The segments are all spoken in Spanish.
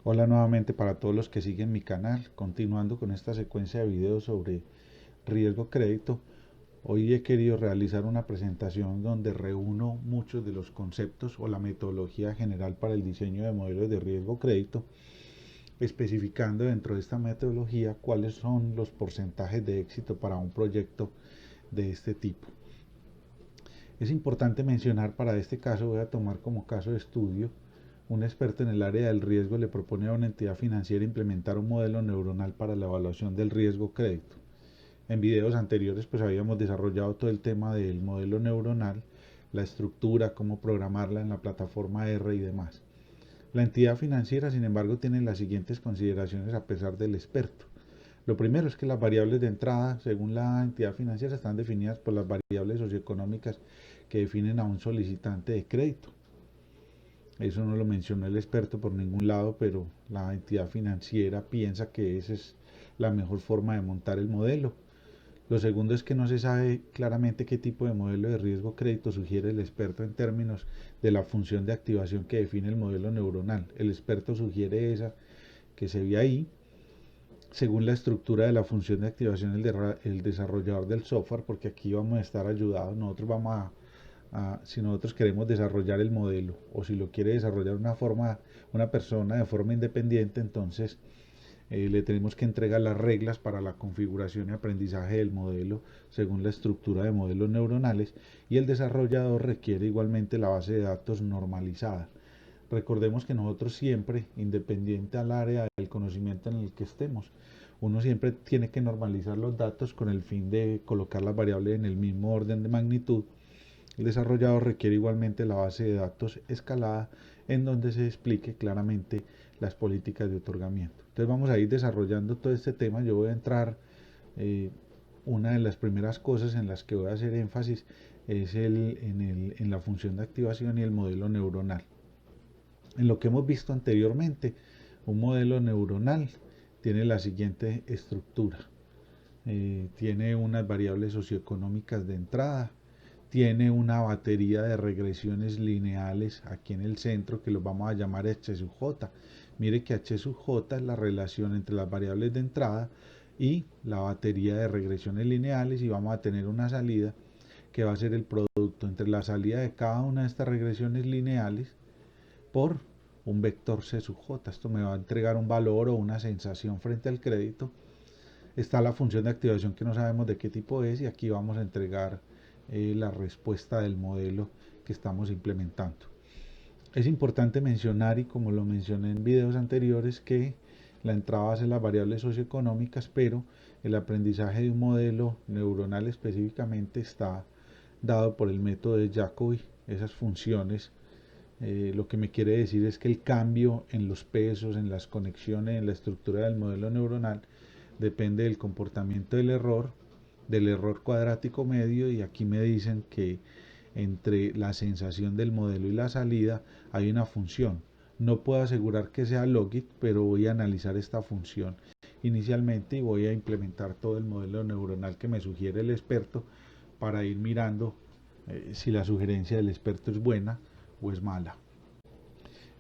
Hola nuevamente para todos los que siguen mi canal, continuando con esta secuencia de videos sobre riesgo crédito. Hoy he querido realizar una presentación donde reúno muchos de los conceptos o la metodología general para el diseño de modelos de riesgo crédito, especificando dentro de esta metodología cuáles son los porcentajes de éxito para un proyecto de este tipo. Es importante mencionar, para este caso voy a tomar como caso de estudio: un experto en el área del riesgo le propone a una entidad financiera implementar un modelo neuronal para la evaluación del riesgo crédito. En videos anteriores pues habíamos desarrollado todo el tema del modelo neuronal, la estructura, cómo programarla en la plataforma R y demás. La entidad financiera, sin embargo, tiene las siguientes consideraciones a pesar del experto. Lo primero es que las variables de entrada, según la entidad financiera, están definidas por las variables socioeconómicas que definen a un solicitante de crédito. Eso no lo mencionó el experto por ningún lado, pero la entidad financiera piensa que esa es la mejor forma de montar el modelo. Lo segundo es que no se sabe claramente qué tipo de modelo de riesgo crédito sugiere el experto en términos de la función de activación que define el modelo neuronal. El experto sugiere esa que se ve ahí. Según la estructura de la función de activación, el desarrollador del software, porque aquí vamos a estar ayudados, nosotros vamos si nosotros queremos desarrollar el modelo o si lo quiere desarrollar una persona de forma independiente, entonces le tenemos que entregar las reglas para la configuración y aprendizaje del modelo según la estructura de modelos neuronales, y el desarrollador requiere igualmente la base de datos normalizada. Recordemos que nosotros siempre, independiente al área del conocimiento en el que estemos, uno siempre tiene que normalizar los datos con el fin de colocar las variables en el mismo orden de magnitud. El desarrollador requiere igualmente la base de datos escalada en donde se explique claramente las políticas de otorgamiento. Entonces vamos a ir desarrollando todo este tema. Yo voy a entrar, eh, una de las primeras cosas en las que voy a hacer énfasis es en la función de activación y el modelo neuronal. En lo que hemos visto anteriormente, un modelo neuronal tiene la siguiente estructura. Tiene unas variables socioeconómicas de entrada, tiene una batería de regresiones lineales aquí en el centro que los vamos a llamar H sub J. Mire que H sub J es la relación entre las variables de entrada y la batería de regresiones lineales, y vamos a tener una salida que va a ser el producto entre la salida de cada una de estas regresiones lineales por un vector C sub J. Esto me va a entregar un valor o una sensación frente al crédito. Está la función de activación que no sabemos de qué tipo es, y aquí vamos a entregar la respuesta del modelo que estamos implementando. Es importante mencionar, y como lo mencioné en videos anteriores, que la entrada va a ser las variables socioeconómicas, pero el aprendizaje de un modelo neuronal específicamente está dado por el método de Jacobi. Esas funciones, lo que me quiere decir es que el cambio en los pesos, en las conexiones, en la estructura del modelo neuronal depende del comportamiento del error cuadrático medio, y aquí me dicen que entre la sensación del modelo y la salida hay una función. No puedo asegurar que sea logit, pero voy a analizar esta función inicialmente y voy a implementar todo el modelo neuronal que me sugiere el experto para ir mirando si la sugerencia del experto es buena o es mala.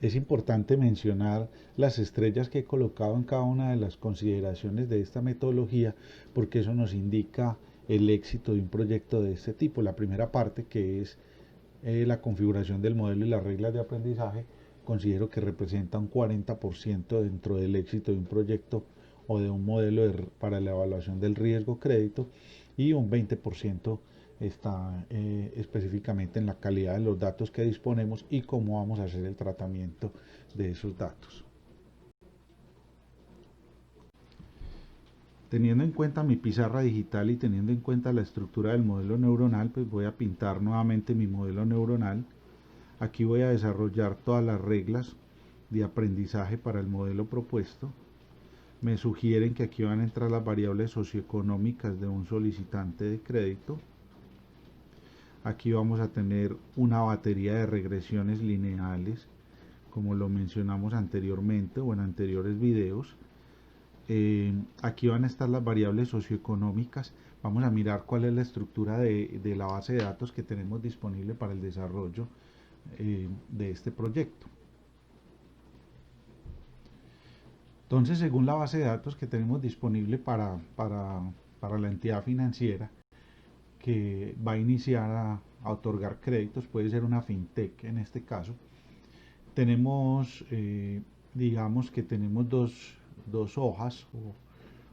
Es importante mencionar las estrellas que he colocado en cada una de las consideraciones de esta metodología, porque eso nos indica el éxito de un proyecto de este tipo. La primera parte, que es la configuración del modelo y las reglas de aprendizaje, considero que representa un 40% dentro del éxito de un proyecto o de un modelo para la evaluación del riesgo crédito, y un 20% está específicamente en la calidad de los datos que disponemos y cómo vamos a hacer el tratamiento de esos datos. Teniendo en cuenta mi pizarra digital y teniendo en cuenta la estructura del modelo neuronal, pues voy a pintar nuevamente mi modelo neuronal. Aquí voy a desarrollar todas las reglas de aprendizaje para el modelo propuesto. Me sugieren que aquí van a entrar las variables socioeconómicas de un solicitante de crédito. Aquí vamos a tener una batería de regresiones lineales, como lo mencionamos anteriormente o en anteriores videos. Aquí van a estar las variables socioeconómicas. Vamos a mirar cuál es la estructura de la base de datos que tenemos disponible para el desarrollo de este proyecto. Entonces, según la base de datos que tenemos disponible para la entidad financiera que va a iniciar a otorgar créditos, puede ser una fintech en este caso, tenemos, digamos que tenemos dos hojas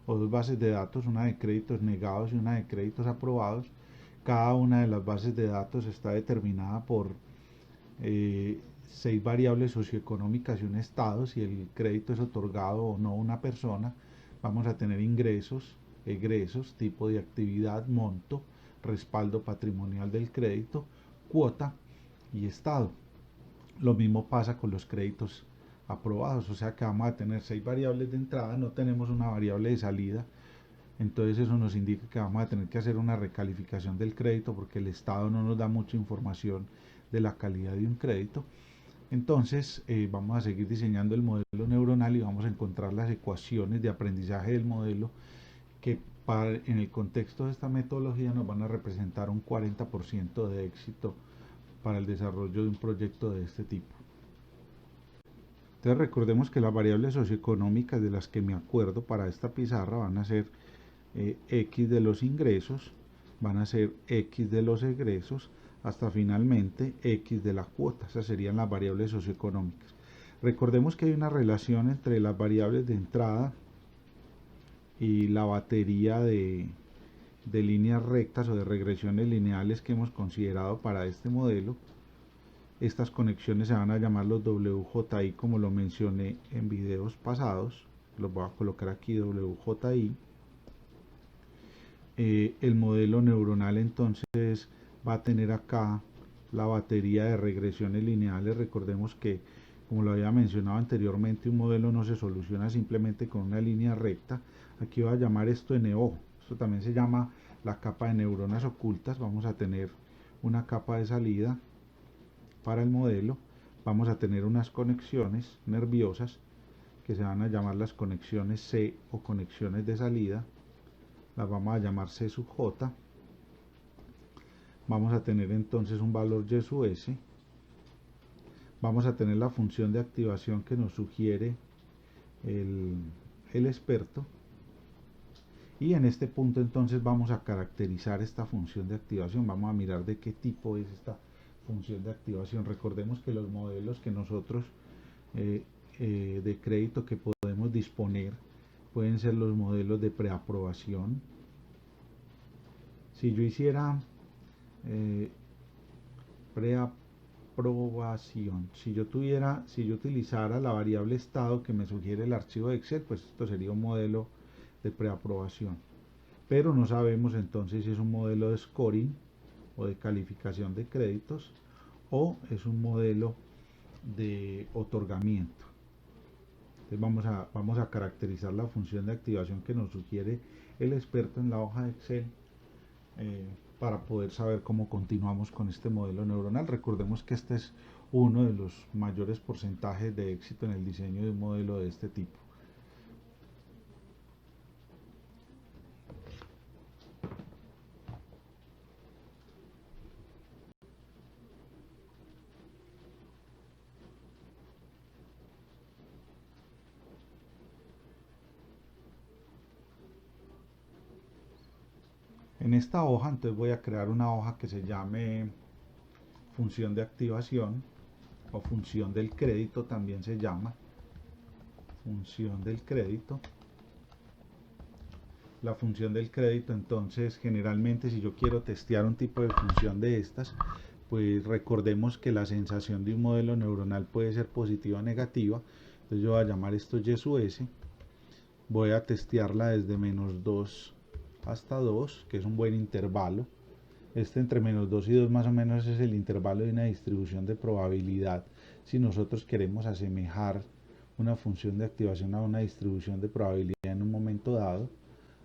o dos bases de datos, una de créditos negados y una de créditos aprobados. Cada una de las bases de datos está determinada por 6 variables socioeconómicas y un estado. Si el crédito es otorgado o no a una persona, vamos a tener ingresos, egresos, tipo de actividad, monto, respaldo patrimonial del crédito, cuota y estado. Lo mismo pasa con los créditos aprobados, o sea que vamos a tener 6 variables de entrada, no tenemos una variable de salida. Entonces eso nos indica que vamos a tener que hacer una recalificación del crédito porque el Estado no nos da mucha información de la calidad de un crédito. Entonces vamos a seguir diseñando el modelo neuronal y vamos a encontrar las ecuaciones de aprendizaje del modelo que en el contexto de esta metodología nos van a representar un 40% de éxito para el desarrollo de un proyecto de este tipo. Entonces recordemos que las variables socioeconómicas de las que me acuerdo para esta pizarra van a ser X de los ingresos, van a ser X de los egresos, hasta finalmente X de la cuota. Esas serían las variables socioeconómicas. Recordemos que hay una relación entre las variables de entrada y la batería de líneas rectas o de regresiones lineales que hemos considerado para este modelo. Estas conexiones se van a llamar los WJI, como lo mencioné en videos pasados. Los voy a colocar aquí, WJI. El modelo neuronal entonces va a tener acá la batería de regresiones lineales. Recordemos que, como lo había mencionado anteriormente, un modelo no se soluciona simplemente con una línea recta. Aquí voy a llamar esto NO. Esto también se llama la capa de neuronas ocultas. Vamos a tener una capa de salida para el modelo. Vamos a tener unas conexiones nerviosas que se van a llamar las conexiones C o conexiones de salida. Las vamos a llamar C sub J. Vamos a tener entonces un valor Y sub S. Vamos a tener la función de activación que nos sugiere el experto. Y en este punto entonces vamos a caracterizar esta función de activación. Vamos a mirar de qué tipo es esta función de activación. Recordemos que los modelos que nosotros de crédito que podemos disponer pueden ser los modelos de preaprobación. Si yo hiciera preaprobación, si yo utilizara la variable estado que me sugiere el archivo de Excel, pues esto sería un modelo de preaprobación. Pero no sabemos entonces si es un modelo de scoring o de calificación de créditos o es un modelo de otorgamiento. Entonces vamos a caracterizar la función de activación que nos sugiere el experto en la hoja de Excel para poder saber cómo continuamos con este modelo neuronal. Recordemos que este es uno de los mayores porcentajes de éxito en el diseño de un modelo de este tipo. En esta hoja entonces voy a crear una hoja que se llame función de activación o función del crédito, también se llama función del crédito. La función del crédito, entonces generalmente si yo quiero testear un tipo de función de estas, pues recordemos que la sensación de un modelo neuronal puede ser positiva o negativa. Entonces yo voy a llamar esto Y sub S, voy a testearla desde -2 hasta 2, que es un buen intervalo. Este entre -2 y 2 más o menos es el intervalo de una distribución de probabilidad. Si nosotros queremos asemejar una función de activación a una distribución de probabilidad en un momento dado,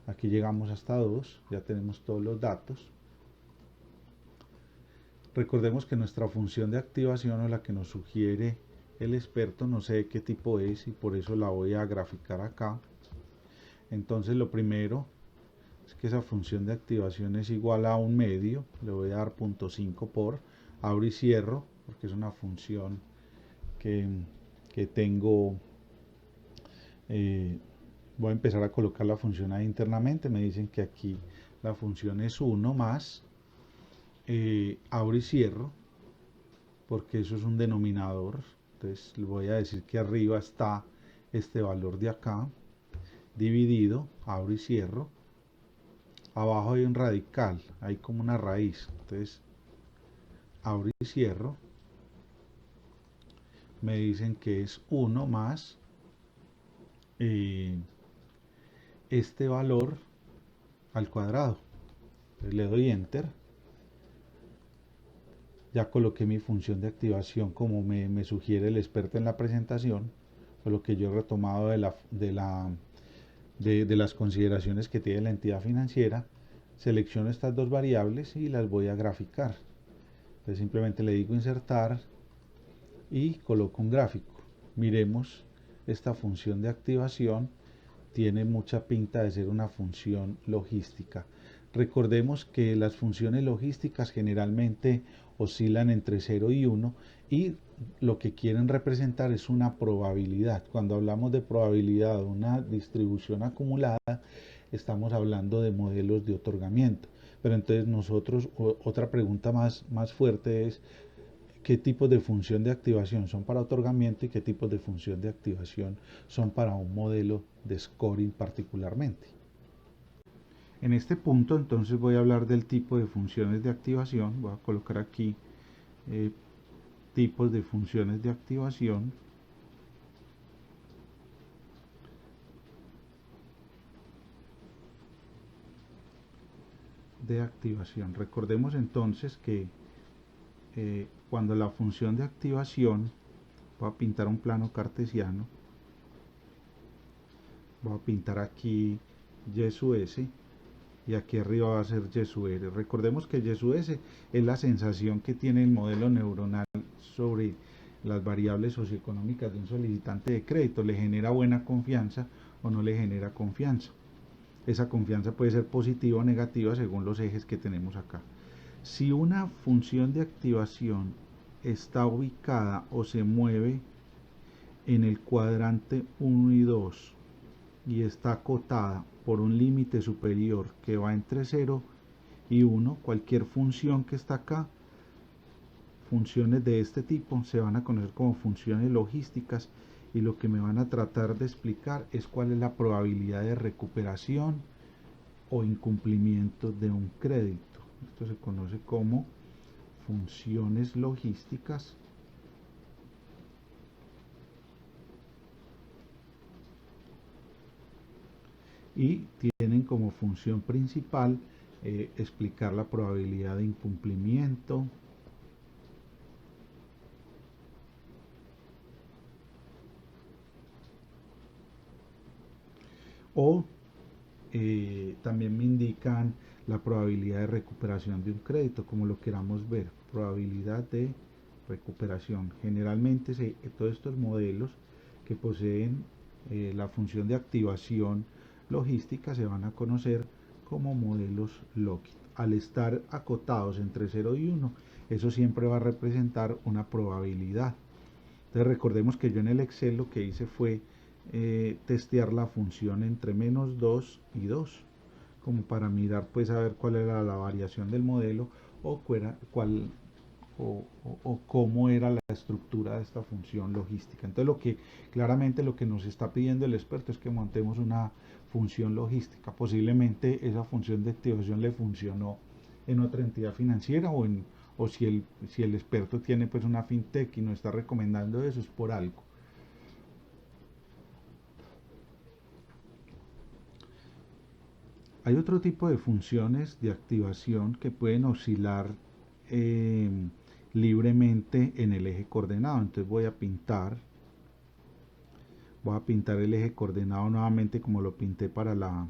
aquí llegamos hasta 2, ya tenemos todos los datos. Recordemos que nuestra función de activación o la que nos sugiere el experto, no sé qué tipo es y por eso la voy a graficar acá. Entonces lo primero es que esa función de activación es igual a un medio, le voy a dar 0.5 por, abro y cierro, porque es una función que tengo Eh, Voy a empezar a colocar la función ahí internamente. Me dicen que aquí la función es 1 más, abro y cierro, porque eso es un denominador. Entonces le voy a decir que arriba está este valor de acá, dividido, abro y cierro. Abajo hay un radical, hay como una raíz. Entonces abro y cierro. Me dicen que es 1 más eh, este valor al cuadrado. Entonces le doy enter. Ya coloqué mi función de activación como me sugiere el experto en la presentación, o lo que yo he retomado de las consideraciones que tiene la entidad financiera. Selecciono estas dos variables y las voy a graficar. Entonces simplemente le digo insertar y coloco un gráfico. Miremos esta función de activación. Tiene mucha pinta de ser una función logística. Recordemos que las funciones logísticas generalmente oscilan entre 0 y 1 y lo que quieren representar es una probabilidad. Cuando hablamos de probabilidad o una distribución acumulada, estamos hablando de modelos de otorgamiento. Pero entonces nosotros, otra pregunta más fuerte es, qué tipos de función de activación son para otorgamiento y qué tipos de función de activación son para un modelo de scoring particularmente. En este punto entonces voy a hablar del tipo de funciones de activación. Voy a colocar aquí eh, tipos de funciones de activación. Recordemos entonces que cuando la función de activación, voy a pintar un plano cartesiano, voy a pintar aquí Y sub S y aquí arriba va a ser Y sub R. Recordemos que Y sub S es la sensación que tiene el modelo neuronal sobre las variables socioeconómicas de un solicitante de crédito. ¿Le genera buena confianza o no le genera confianza? Esa confianza puede ser positiva o negativa según los ejes que tenemos acá. Si una función de activación está ubicada o se mueve en el cuadrante 1 y 2 y está acotada por un límite superior que va entre 0 y 1, cualquier función que está acá, funciones de este tipo se van a conocer como funciones logísticas, y lo que me van a tratar de explicar es cuál es la probabilidad de recuperación o incumplimiento de un crédito. Esto se conoce como funciones logísticas. Y tienen como función principal explicar la probabilidad de incumplimiento o también me indican la probabilidad de recuperación de un crédito, como lo queramos ver, probabilidad de recuperación. Generalmente todos estos modelos que poseen la función de activación logística se van a conocer como modelos Lockit. Al estar acotados entre 0 y 1, eso siempre va a representar una probabilidad. Entonces recordemos que yo en el Excel lo que hice fue testear la función entre -2 y 2, como para mirar pues a ver cuál era la variación del modelo o, o cómo era la estructura de esta función logística. Entonces claramente lo que nos está pidiendo el experto es que montemos una función logística. Posiblemente esa función de activación le funcionó en otra entidad financiera, o si el experto tiene pues una fintech y nos está recomendando eso, es por algo. Hay otro tipo de funciones de activación que pueden oscilar eh, libremente en el eje coordenado. Entonces voy a pintar el eje coordenado nuevamente como lo pinté para la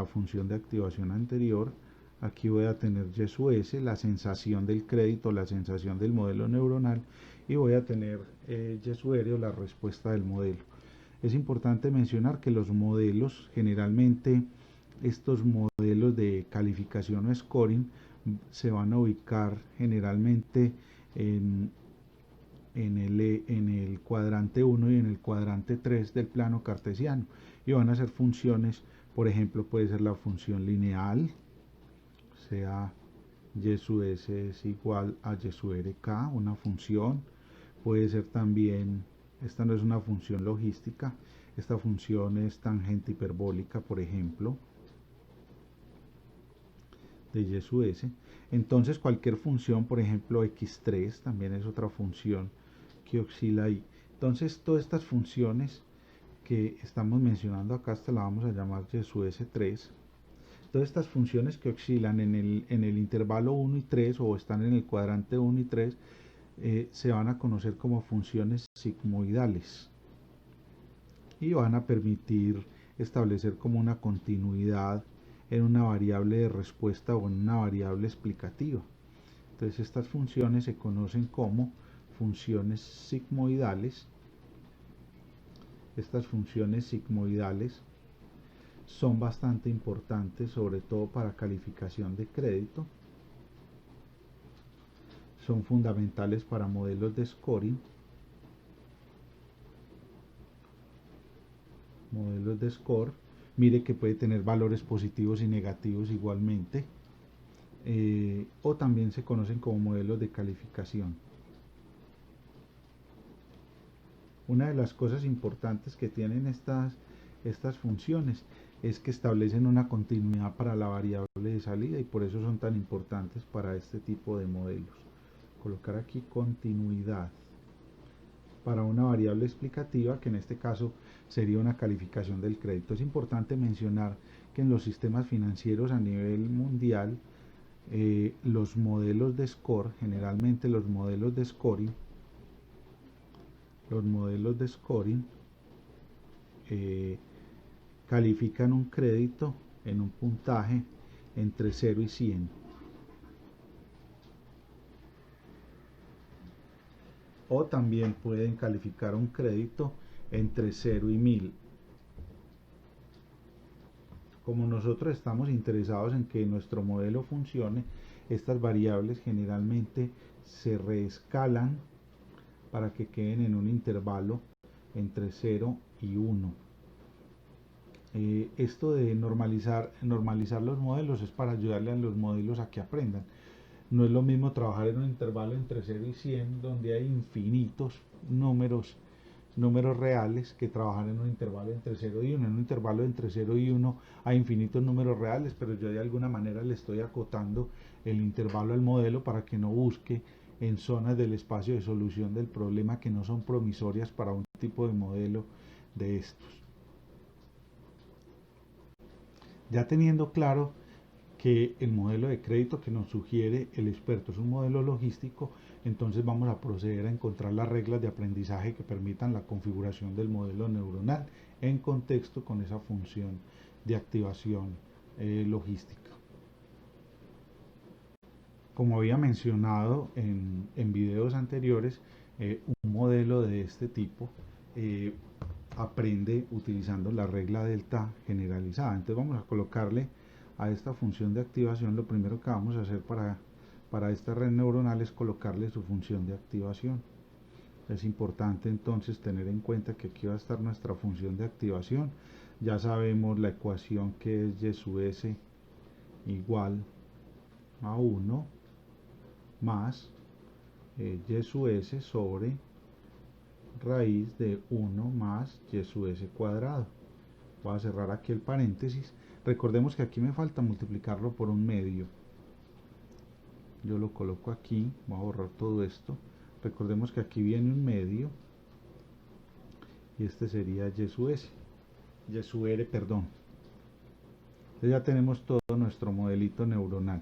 función de activación anterior. Aquí voy a tener Y sub S, la sensación del crédito, la sensación del modelo neuronal, y voy a tener Y sub R, la respuesta del modelo. Es importante mencionar que los modelos, generalmente estos modelos de calificación o scoring, se van a ubicar generalmente en en el cuadrante 1 y en el cuadrante 3 del plano cartesiano, y van a ser funciones, por ejemplo, puede ser la función lineal, sea y sub s es igual a y sub rk, una función. Puede ser también, esta no es una función logística, esta función es tangente hiperbólica, por ejemplo, de y sub s. Entonces cualquier función, por ejemplo x3, también es otra función que oscila ahí. Entonces todas estas funciones que estamos mencionando acá, esta la vamos a llamar y sub s3. Todas estas funciones que oscilan en el intervalo 1 y 3 o están en el cuadrante 1 y 3 se van a conocer como funciones sigmoidales y van a permitir establecer como una continuidad en una variable de respuesta o en una variable explicativa. Entonces estas funciones se conocen como funciones sigmoidales. Estas funciones sigmoidales son bastante importantes, sobre todo para calificación de crédito. Son fundamentales para modelos de scoring. Modelos de score. Mire que puede tener valores positivos y negativos igualmente. O también se conocen como modelos de calificación. Una de las cosas importantes que tienen estas funciones es que establecen una continuidad para la variable de salida y por eso son tan importantes para este tipo de modelos. Colocar aquí continuidad para una variable explicativa, que en este caso sería una calificación del crédito. Es importante mencionar que en los sistemas financieros a nivel mundial, los modelos de score, generalmente los modelos de scoring, califican un crédito en un puntaje entre 0 y 100. O también pueden calificar un crédito entre 0 y 1000. Como nosotros estamos interesados en que nuestro modelo funcione, estas variables generalmente se reescalan para que queden en un intervalo entre 0 y 1. Esto de normalizar los modelos es para ayudarle a los modelos a que aprendan. No es lo mismo trabajar en un intervalo entre 0 y 100, donde hay infinitos números reales, que trabajar en un intervalo entre 0 y 1. En un intervalo entre 0 y 1 hay infinitos números reales, pero yo de alguna manera le estoy acotando el intervalo al modelo para que no busque en zonas del espacio de solución del problema que no son promisorias para un tipo de modelo de estos. Ya teniendo claro que el modelo de crédito que nos sugiere el experto es un modelo logístico, entonces vamos a proceder a encontrar las reglas de aprendizaje que permitan la configuración del modelo neuronal en contexto con esa función de activación logística. Como había mencionado en videos anteriores, un modelo de este tipo aprende utilizando la regla delta generalizada. Entonces vamos a colocarle a esta función de activación, lo primero que vamos a hacer para esta red neuronal es colocarle su función de activación. Es importante entonces tener en cuenta que aquí va a estar nuestra función de activación. Ya sabemos la ecuación que es y sub s igual a 1 más y sub s sobre raíz de 1 más y sub s cuadrado. Voy a cerrar aquí el paréntesis. Recordemos que aquí me falta multiplicarlo por un medio. Yo lo coloco aquí, voy a borrar todo esto. Recordemos que aquí viene un medio y este sería y sub s, y sub r, perdón. Entonces ya tenemos todo nuestro modelito neuronal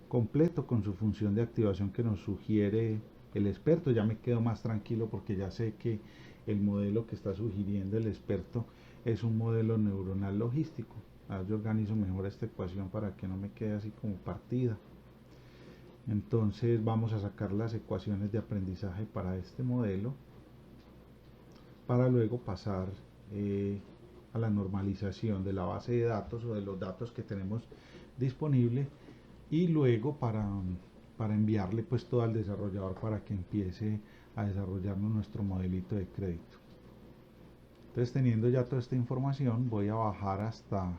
completo con su función de activación que nos sugiere el experto. Ya me quedo más tranquilo porque ya sé que el modelo que está sugiriendo el experto es un modelo neuronal logístico. Ahora yo organizo mejor esta ecuación para que no me quede así como partida. Entonces vamos a sacar las ecuaciones de aprendizaje para este modelo para luego pasar a la normalización de la base de datos o de los datos que tenemos disponible y luego para enviarle pues todo al desarrollador para que empiece a desarrollarnos nuestro modelito de crédito. Entonces, teniendo ya toda esta información, voy a bajar hasta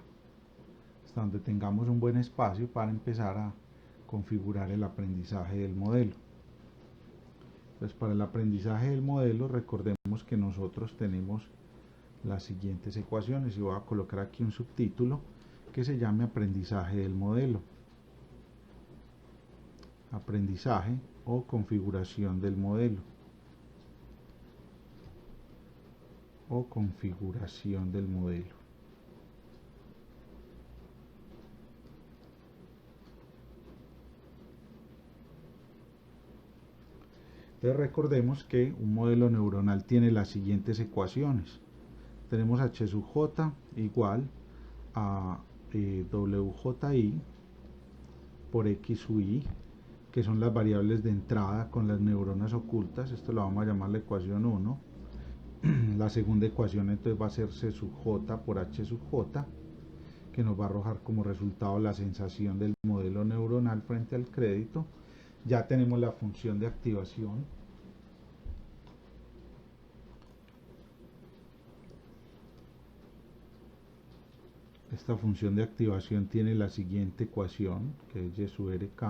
donde tengamos un buen espacio para empezar a configurar el aprendizaje del modelo. Pues para el aprendizaje del modelo, recordemos que nosotros tenemos las siguientes ecuaciones y voy a colocar aquí un subtítulo que se llame aprendizaje del modelo. Aprendizaje o configuración del modelo. O configuración del modelo. Entonces recordemos que un modelo neuronal tiene las siguientes ecuaciones. Tenemos h sub j igual a wji por x sub i, que son las variables de entrada con las neuronas ocultas. Esto lo vamos a llamar la ecuación 1. La segunda ecuación entonces va a ser c sub j por h sub j, que nos va a arrojar como resultado la sensación del modelo neuronal frente al crédito. Ya tenemos la función de activación. Esta función de activación tiene la siguiente ecuación, que es y sub rk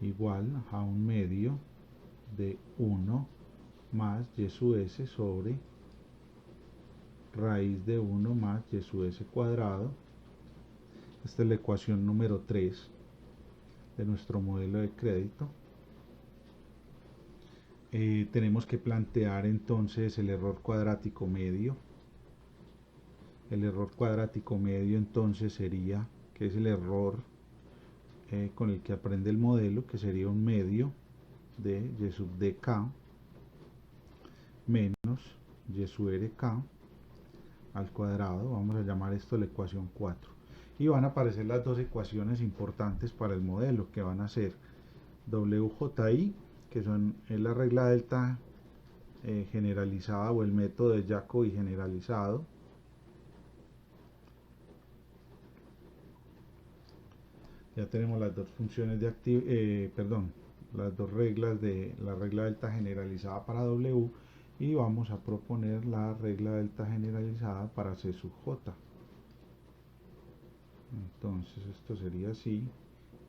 igual a un medio de 1 más y sub s sobre raíz de 1 más y sub s cuadrado. Esta es la ecuación número 3 de nuestro modelo de crédito. Tenemos que plantear entonces el error cuadrático medio. El error cuadrático medio entonces sería, que es el error con el que aprende el modelo, que sería un medio de y sub dk menos y sub rk al cuadrado. Vamos a llamar esto la ecuación 4. Y van a aparecer las dos ecuaciones importantes para el modelo, que van a ser wji, que es la regla delta generalizada o el método de Jacobi generalizado, ya tenemos las dos funciones de las dos reglas de la regla delta generalizada para W, y vamos a proponer la regla delta generalizada para C sub J. Entonces esto sería así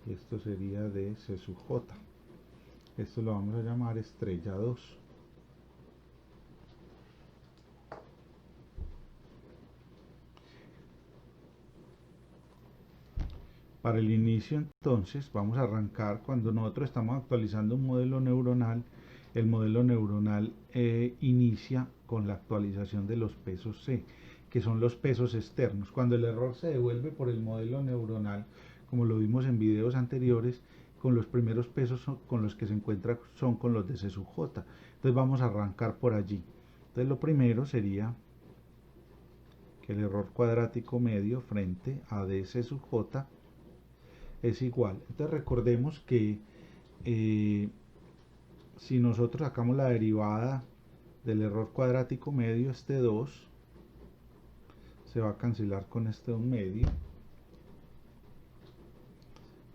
y esto sería de C sub J. Esto lo vamos a llamar estrella 2. Para el inicio entonces vamos a arrancar cuando nosotros estamos actualizando un modelo neuronal. El modelo neuronal inicia con la actualización de los pesos C, que son los pesos externos. Cuando el error se devuelve por el modelo neuronal, como lo vimos en videos anteriores, con los primeros pesos con los que se encuentra son con los de C sub J. Entonces vamos a arrancar por allí. Entonces lo primero sería que el error cuadrático medio frente a DC sub J es igual. Entonces recordemos que si nosotros sacamos la derivada del error cuadrático medio, este 2 se va a cancelar con este 1 medio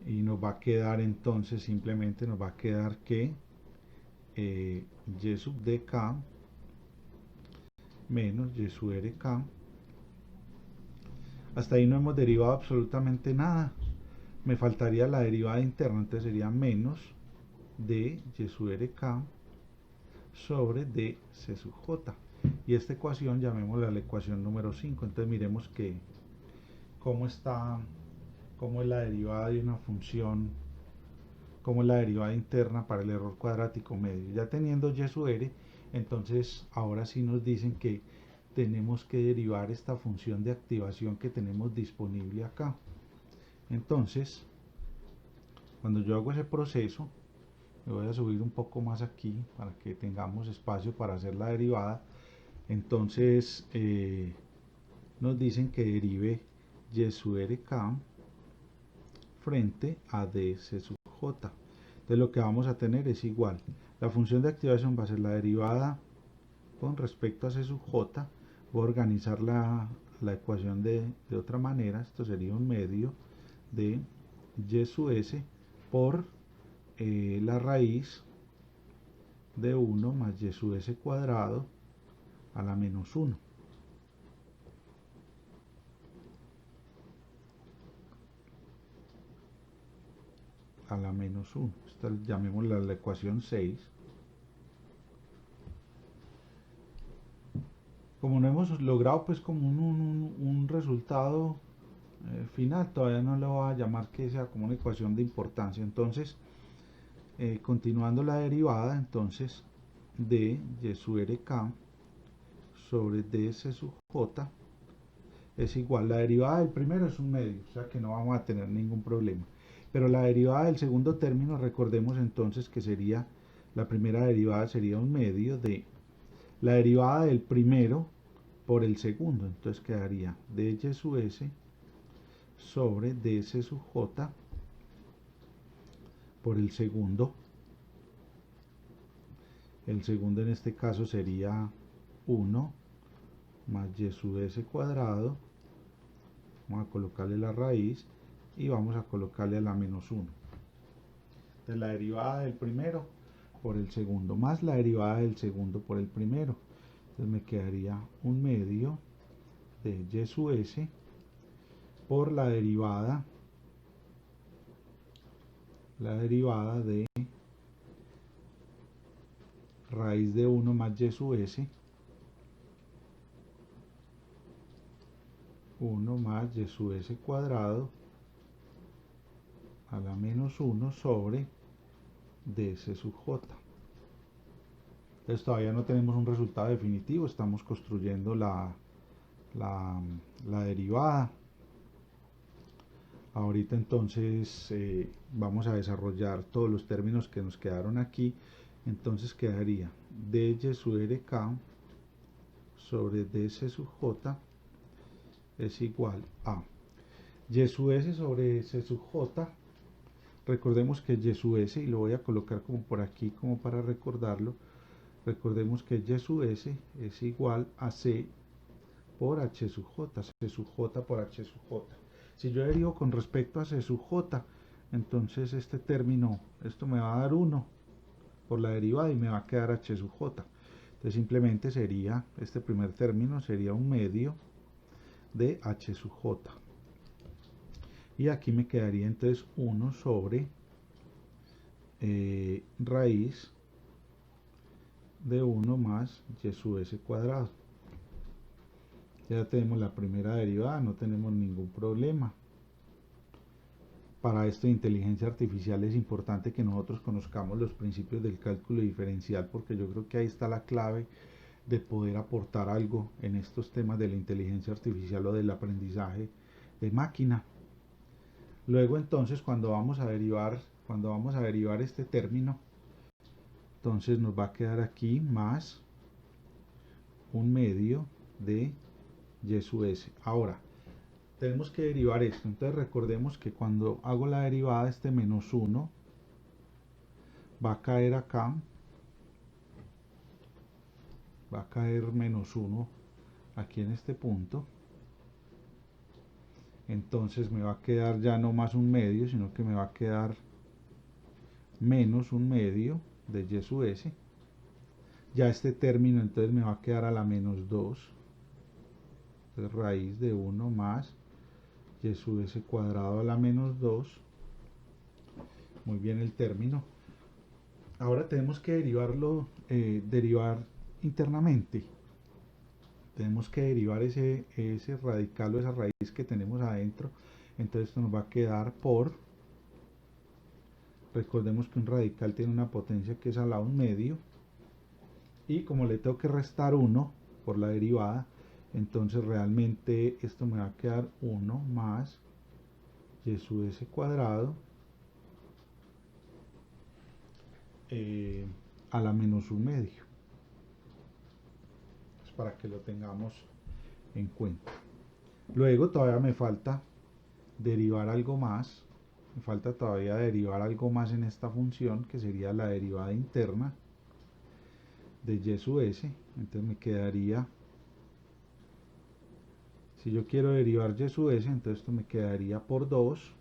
y nos va a quedar entonces, simplemente nos va a quedar que y sub dk menos y sub rk. Hasta ahí no hemos derivado absolutamente nada. Me faltaría la derivada interna, entonces sería menos de y sub rk sobre d c sub j. Y esta ecuación llamémosla la ecuación número 5. Entonces miremos que cómo es la derivada de una función, cómo es la derivada interna para el error cuadrático medio. Ya teniendo y sub r, entonces ahora sí nos dicen que tenemos que derivar esta función de activación que tenemos disponible acá. Entonces, cuando yo hago ese proceso, me voy a subir un poco más aquí para que tengamos espacio para hacer la derivada. Entonces nos dicen que derive y sub rk frente a dc sub j. Entonces lo que vamos a tener es igual. La función de activación va a ser la derivada con respecto a c sub j. Voy a organizar la ecuación de otra manera. Esto sería un medio de y sub s por la raíz de 1 más y sub s cuadrado a la menos 1. A la menos 1. Esta llamémosla la ecuación 6. Como no hemos logrado pues como un resultado final, todavía no lo voy a llamar que sea como una ecuación de importancia. Entonces, continuando la derivada, entonces de y sub rk sobre ds sub j es igual, la derivada del primero es un medio, o sea que no vamos a tener ningún problema. Pero la derivada del segundo término, recordemos entonces que sería, la primera derivada sería un medio de la derivada del primero por el segundo, entonces quedaría dy sub s sobre ds sub j por el segundo en este caso sería 1 más y sub s cuadrado, vamos a colocarle la raíz y vamos a colocarle a la menos 1 de la derivada del primero por el segundo más la derivada del segundo por el primero, entonces me quedaría un medio de y sub s por la derivada de raíz de 1 más y sub s 1 más y sub s cuadrado a la menos 1 sobre ds sub j. Entonces todavía no tenemos un resultado definitivo, estamos construyendo la derivada. Ahorita entonces vamos a desarrollar todos los términos que nos quedaron aquí. Entonces quedaría dy sub rk sobre ds sub j es igual a y sub s sobre s sub j. Recordemos que y sub s, y lo voy a colocar como por aquí como para recordarlo, recordemos que y sub s es igual a c por h sub j, c sub j por h sub j. Si yo derivo con respecto a c sub j, entonces este término, esto me va a dar 1 por la derivada y me va a quedar h sub j. Entonces simplemente sería, este primer término sería un medio de h sub j. Y aquí me quedaría entonces 1 sobre raíz de 1 más y sub s cuadrado. Ya tenemos la primera derivada, no tenemos ningún problema. Para esto de inteligencia artificial es importante que nosotros conozcamos los principios del cálculo diferencial, porque yo creo que ahí está la clave de poder aportar algo en estos temas de la inteligencia artificial o del aprendizaje de máquina. Luego entonces cuando vamos a derivar este término, entonces nos va a quedar aquí más un medio de y sub s. Ahora tenemos que derivar esto, entonces recordemos que cuando hago la derivada, este menos 1 va a caer acá, va a caer menos 1 aquí en este punto, entonces me va a quedar ya no más un medio, sino que me va a quedar menos un medio de y sub s. Ya este término entonces me va a quedar a la menos 2, entonces raíz de 1 más y sub s cuadrado a la menos 2. Muy bien el término. Ahora tenemos que derivar internamente. Tenemos que derivar ese radical o esa raíz que tenemos adentro. Entonces esto nos va a quedar por, recordemos que un radical tiene una potencia que es a la 1 medio, y como le tengo que restar 1 por la derivada, entonces realmente esto me va a quedar 1 más y sub s cuadrado a la menos 1 medio. Es para que lo tengamos en cuenta. Luego todavía me falta derivar algo más. Me falta todavía derivar algo más en esta función, que sería la derivada interna de y sub s. Entonces me quedaría, si yo quiero derivar y sub s, entonces esto me quedaría por 2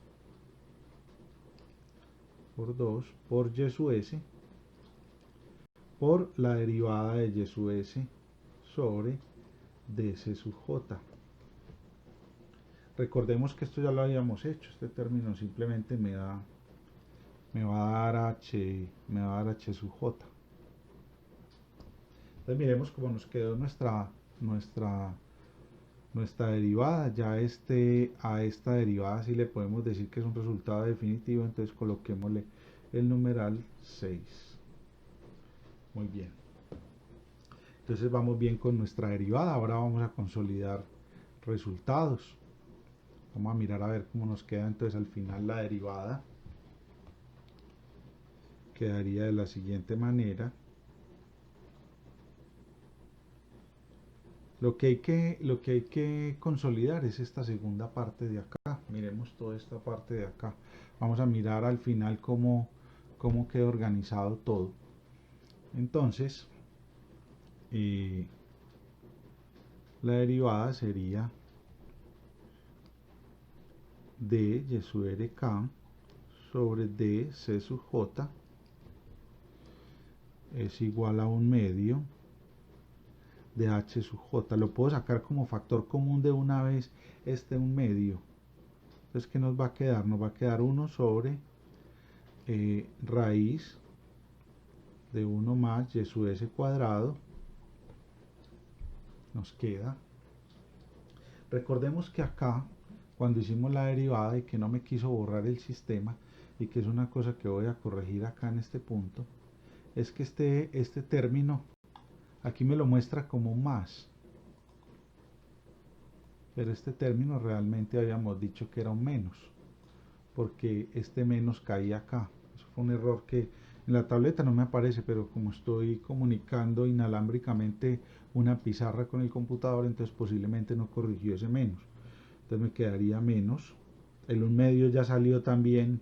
por y sub s por la derivada de y sub s sobre dc sub j. Recordemos que esto ya lo habíamos hecho, este término simplemente me va a dar h sub j. Entonces miremos cómo nos quedó nuestra derivada. Ya a esta derivada sí le podemos decir que es un resultado definitivo, entonces coloquémosle el numeral 6. Muy bien. Entonces vamos bien con nuestra derivada. Ahora vamos a consolidar resultados. Vamos a mirar a ver cómo nos queda entonces al final la derivada. Quedaría de la siguiente manera. Lo que hay que consolidar es esta segunda parte de acá. Miremos toda esta parte de acá. Vamos a mirar al final cómo queda organizado todo. Entonces, la derivada sería de y sub rk sobre d c sub j es igual a 1/2 de h sub j. Lo puedo sacar como factor común de una vez, 1/2. Entonces, ¿qué nos va a quedar? Nos va a quedar 1 sobre raíz de 1 más y sub s cuadrado. Nos queda. Recordemos que acá, cuando hicimos la derivada y que no me quiso borrar el sistema, y que es una cosa que voy a corregir acá en este punto, es que este término aquí me lo muestra como más, pero este término realmente habíamos dicho que era un menos, porque este menos caía acá. Eso fue un error que en la tableta no me aparece, pero como estoy comunicando inalámbricamente una pizarra con el computador, entonces posiblemente no corrigió ese menos. Entonces me quedaría menos. El 1/2 ya salió también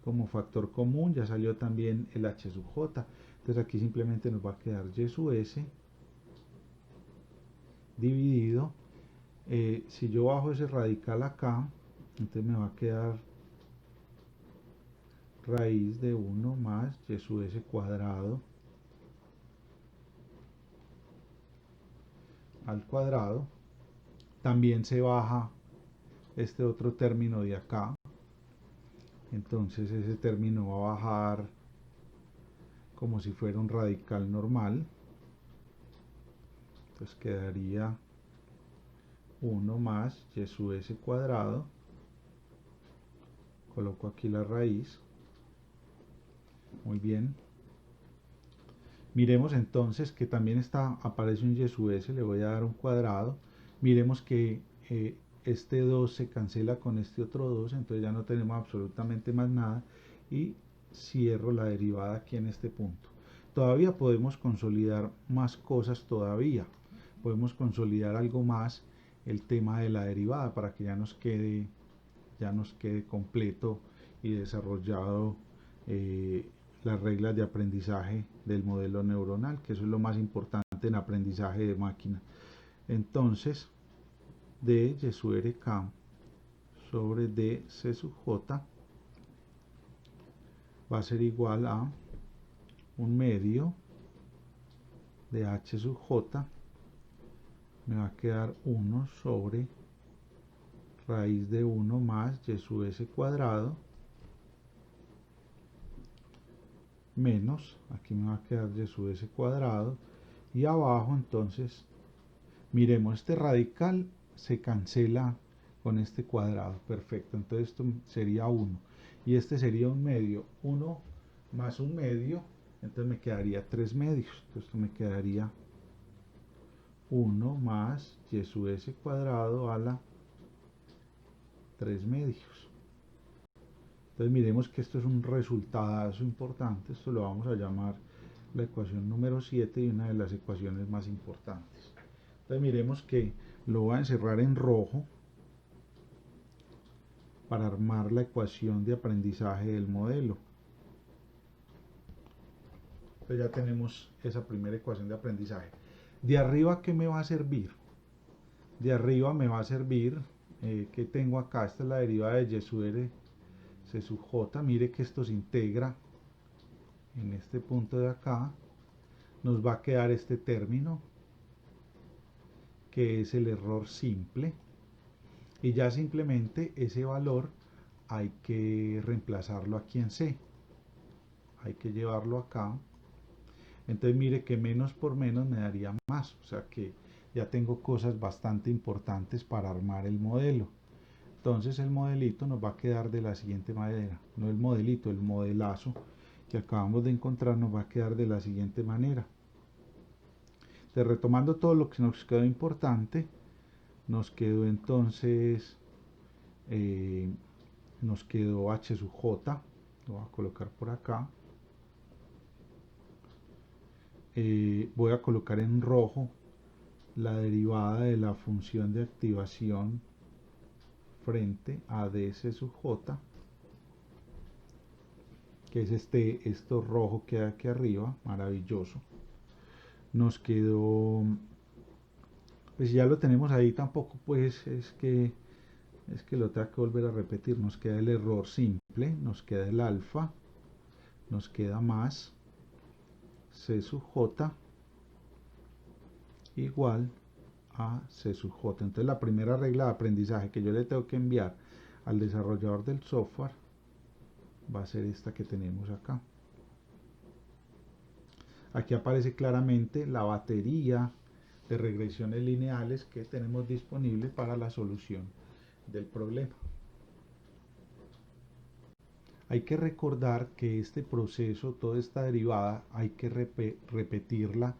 como factor común, ya salió también el h sub j. Entonces aquí simplemente nos va a quedar y sub s dividido. Si yo bajo ese radical acá, entonces me va a quedar raíz de 1 más y sub s cuadrado al cuadrado. También se baja este otro término de acá, entonces ese término va a bajar como si fuera un radical normal. Entonces quedaría 1 más y sub s cuadrado. Coloco aquí la raíz. Muy bien. Miremos entonces que también aparece un y sub s, le voy a dar un cuadrado. Miremos que este 2 se cancela con este otro 2, entonces ya no tenemos absolutamente más nada y cierro la derivada aquí en este punto. Todavía podemos consolidar más cosas todavía. Podemos consolidar algo más el tema de la derivada para que ya nos quede completo y desarrollado las reglas de aprendizaje del modelo neuronal, que eso es lo más importante en aprendizaje de máquina. Entonces, d y sub rk sobre d c sub j va a ser igual a 1/2 de h sub j. Me va a quedar 1 sobre raíz de 1 más y sub s cuadrado menos, aquí me va a quedar y sub s cuadrado, y abajo entonces miremos, este radical se cancela con este cuadrado, perfecto, entonces esto sería 1 y este sería 1/2, 1 más 1/2, entonces me quedaría 3/2, entonces esto me quedaría 1 más y sub s cuadrado a la 3/2. Entonces miremos que esto es un resultado importante, esto lo vamos a llamar la ecuación número 7 y una de las ecuaciones más importantes. Entonces miremos que lo voy a encerrar en rojo para armar la ecuación de aprendizaje del modelo. Entonces ya tenemos esa primera ecuación de aprendizaje. De arriba, ¿qué me va a servir? De arriba me va a servir, que tengo acá, esta es la derivada de y sub r c sub j, mire que esto se integra en este punto de acá nos va a quedar este término, que es el error simple, y ya simplemente ese valor hay que reemplazarlo aquí en C, hay que llevarlo acá. Entonces mire que menos por menos me daría más, o sea que ya tengo cosas bastante importantes para armar el modelo. Entonces el modelito nos va a quedar de la siguiente manera, no el modelito, el modelazo que acabamos de encontrar nos va a quedar de la siguiente manera. Entonces, retomando todo lo que nos quedó importante, nos quedó entonces, nos quedó h sub j, lo voy a colocar por acá. Voy a colocar en rojo la derivada de la función de activación frente a ds sub j, que es esto rojo que hay aquí arriba, maravilloso. Nos quedó, pues ya lo tenemos ahí, tampoco pues es que lo tengo que volver a repetir. Nos queda el error simple, nos queda el alfa, nos queda más c sub j igual a c sub j. Entonces la primera regla de aprendizaje que yo le tengo que enviar al desarrollador del software va a ser esta que tenemos acá. Aquí aparece claramente la batería de regresiones lineales que tenemos disponible para la solución del problema. Hay que recordar que este proceso, toda esta derivada, hay que repetirla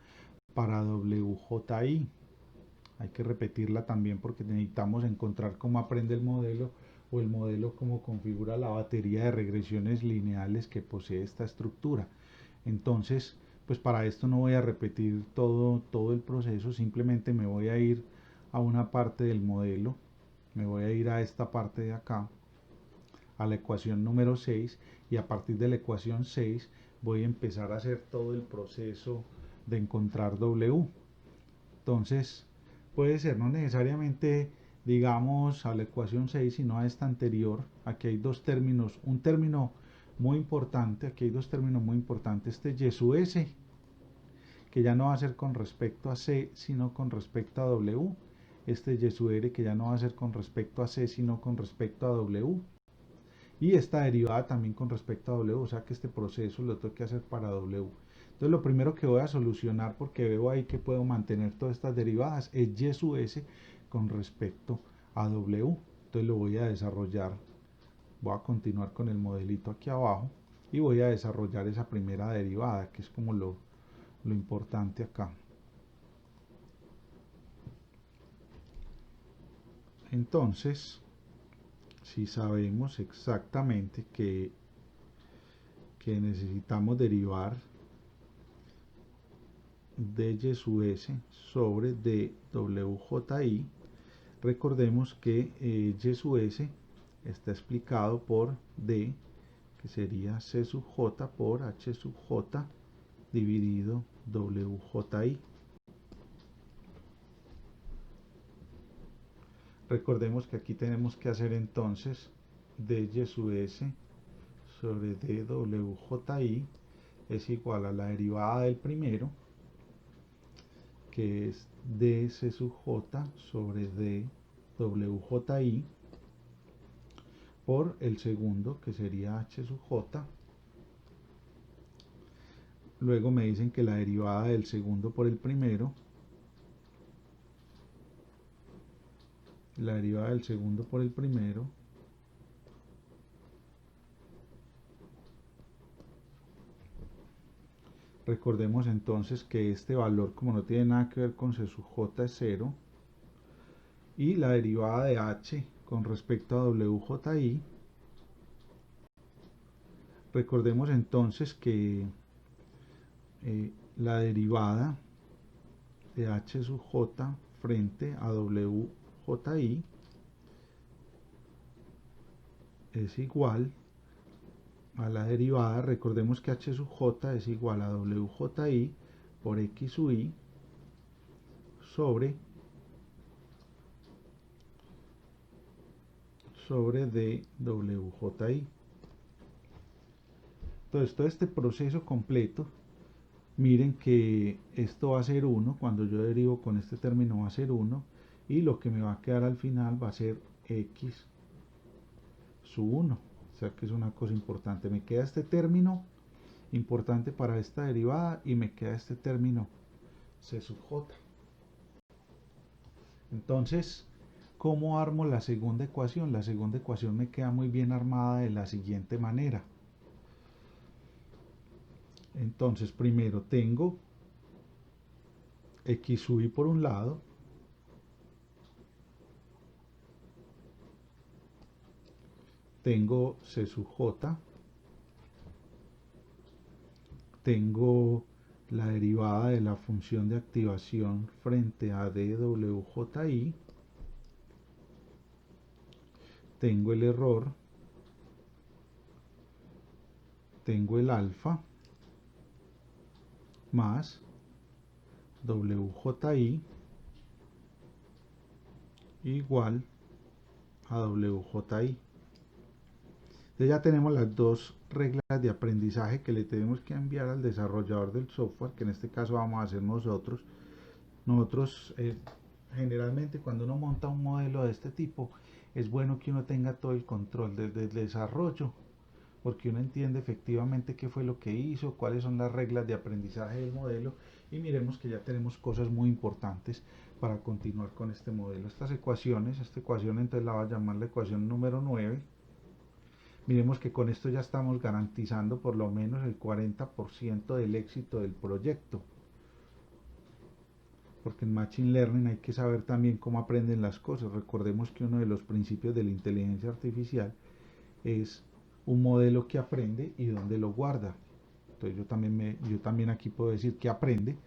para WJI. Hay que repetirla también porque necesitamos encontrar cómo aprende el modelo o el modelo cómo configura la batería de regresiones lineales que posee esta estructura. Entonces, pues para esto no voy a repetir todo el proceso, simplemente me voy a ir a una parte del modelo, me voy a ir a esta parte de acá, a la ecuación número 6, y a partir de la ecuación 6 voy a empezar a hacer todo el proceso de encontrar W. Entonces, puede ser no necesariamente, digamos, a la ecuación 6, sino a esta anterior. Aquí hay dos términos, un término muy importante, aquí hay dos términos muy importantes, este y sub s, que ya no va a ser con respecto a c, sino con respecto a w, este y sub r, que ya no va a ser con respecto a c, sino con respecto a w, y esta derivada también con respecto a w, o sea que este proceso lo tengo que hacer para w. Entonces lo primero que voy a solucionar, porque veo ahí que puedo mantener todas estas derivadas, es y sub s con respecto a w. Entonces lo voy a desarrollar, voy a continuar con el modelito aquí abajo y voy a desarrollar esa primera derivada, que es como lo importante acá. Entonces, si sabemos exactamente que necesitamos derivar dy sub s sobre dwji, recordemos que y sub s está explicado por d, que sería c sub j por h sub j dividido wji. Recordemos que aquí tenemos que hacer entonces dy sub s sobre dwji es igual a la derivada del primero, que es dc sub j sobre dwji, por el segundo, que sería h sub j. Luego me dicen que la derivada del segundo por el primero, la derivada del segundo por el primero, recordemos entonces que este valor, como no tiene nada que ver con c sub j, es 0, y la derivada de h con respecto a wji, recordemos entonces que la derivada de h sub j frente a wji es igual a la derivada, recordemos que h sub j es igual a wji por x sub i sobre dwji. Entonces todo este proceso completo Miren que esto va a ser 1, cuando yo derivo con este término va a ser 1, y lo que me va a quedar al final va a ser x sub 1. O sea que es una cosa importante. Me queda este término importante para esta derivada y me queda este término c sub j. Entonces, ¿cómo armo la segunda ecuación? La segunda ecuación me queda muy bien armada de la siguiente manera. Entonces, primero tengo x sub i por un lado, tengo c sub j, tengo la derivada de la función de activación frente a dwji, tengo el error, tengo el alfa, más wji igual a wji. Entonces ya tenemos las dos reglas de aprendizaje que le tenemos que enviar al desarrollador del software, que en este caso vamos a hacer nosotros. Nosotros generalmente cuando uno monta un modelo de este tipo, es bueno que uno tenga todo el control desde el desarrollo, porque uno entiende efectivamente qué fue lo que hizo, cuáles son las reglas de aprendizaje del modelo, y miremos que ya tenemos cosas muy importantes para continuar con este modelo. Estas ecuaciones, esta ecuación entonces la va a llamar la ecuación número 9. Miremos que con esto ya estamos garantizando por lo menos el 40% del éxito del proyecto. Porque en Machine Learning hay que saber también cómo aprenden las cosas. Recordemos que uno de los principios de la inteligencia artificial es un modelo que aprende y dónde lo guarda. Entonces yo también aquí puedo decir que aprende.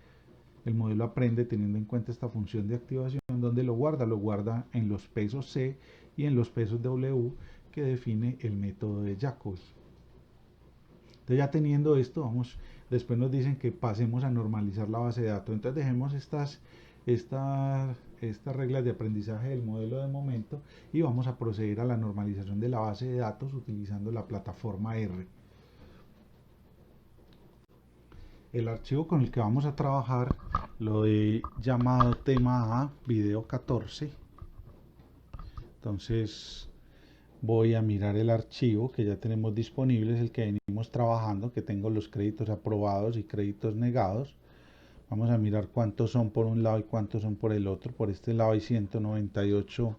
El modelo aprende teniendo en cuenta esta función de activación. ¿Dónde lo guarda? Lo guarda en los pesos C y en los pesos W que define el método de Jacobi. Entonces ya teniendo esto, después nos dicen que pasemos a normalizar la base de datos. Entonces dejemos estas reglas de aprendizaje del modelo de momento y vamos a proceder a la normalización de la base de datos utilizando la plataforma R. El archivo con el que vamos a trabajar lo he llamado tema A, video 14. Entonces voy a mirar el archivo que ya tenemos disponible, es el que venimos trabajando, que tengo los créditos aprobados y créditos negados. Vamos a mirar cuántos son por un lado y cuántos son por el otro. Por este lado hay 198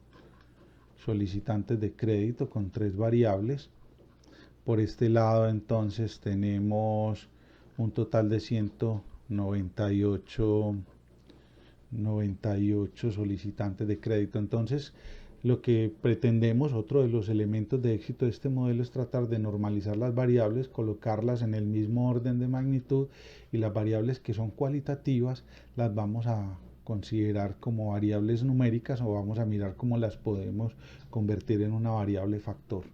solicitantes de crédito con 3 variables. Por este lado entonces tenemos un total de 198 solicitantes de crédito. Entonces lo que pretendemos, otro de los elementos de éxito de este modelo, es tratar de normalizar las variables, colocarlas en el mismo orden de magnitud, y las variables que son cualitativas las vamos a considerar como variables numéricas, o vamos a mirar cómo las podemos convertir en una variable factor.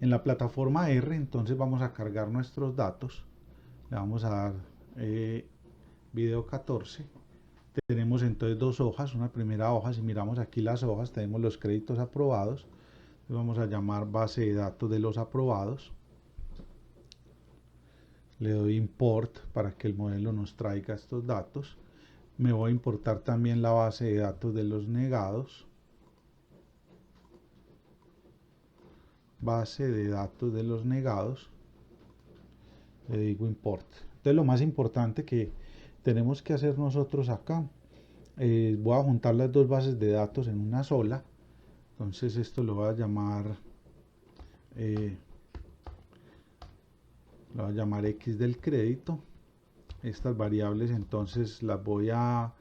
En la plataforma R entonces vamos a cargar nuestros datos, le vamos a dar video 14. Tenemos entonces dos hojas, una primera hoja, si miramos aquí las hojas tenemos los créditos aprobados, vamos a llamar base de datos de los aprobados, le doy import para que el modelo nos traiga estos datos, me voy a importar también la base de datos de los negados, base de datos de los negados, le digo import. Entonces lo más importante que tenemos que hacer nosotros acá, voy a juntar las dos bases de datos en una sola. Entonces esto lo voy a llamar X del crédito. Estas variables entonces las voy a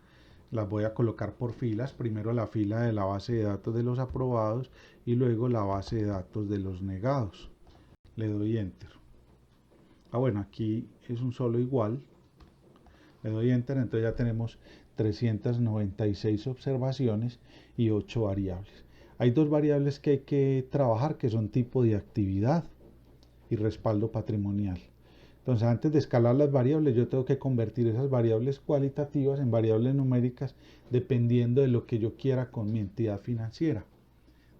colocar por filas. Primero la fila de la base de datos de los aprobados y luego la base de datos de los negados. Le doy enter. Bueno, aquí es un solo igual. Le doy enter, entonces ya tenemos 396 observaciones y 8 variables. Hay dos variables que hay que trabajar, que son tipo de actividad y respaldo patrimonial. Entonces, antes de escalar las variables, yo tengo que convertir esas variables cualitativas en variables numéricas dependiendo de lo que yo quiera con mi entidad financiera.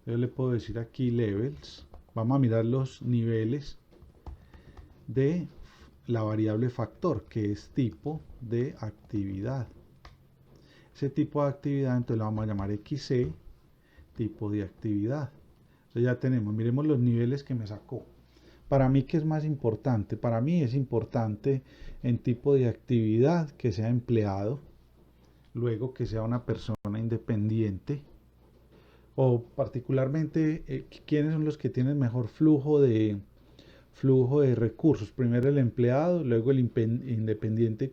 Yo le puedo decir aquí levels. Vamos a mirar los niveles de la variable factor, que es tipo de actividad. Ese tipo de actividad entonces lo vamos a llamar XC, tipo de actividad. Entonces ya tenemos, miremos los niveles que me sacó. Para mí, ¿qué es más importante? Para mí es importante en tipo de actividad que sea empleado, luego que sea una persona independiente, o particularmente quiénes son los que tienen mejor flujo de recursos. Primero el empleado, luego el independiente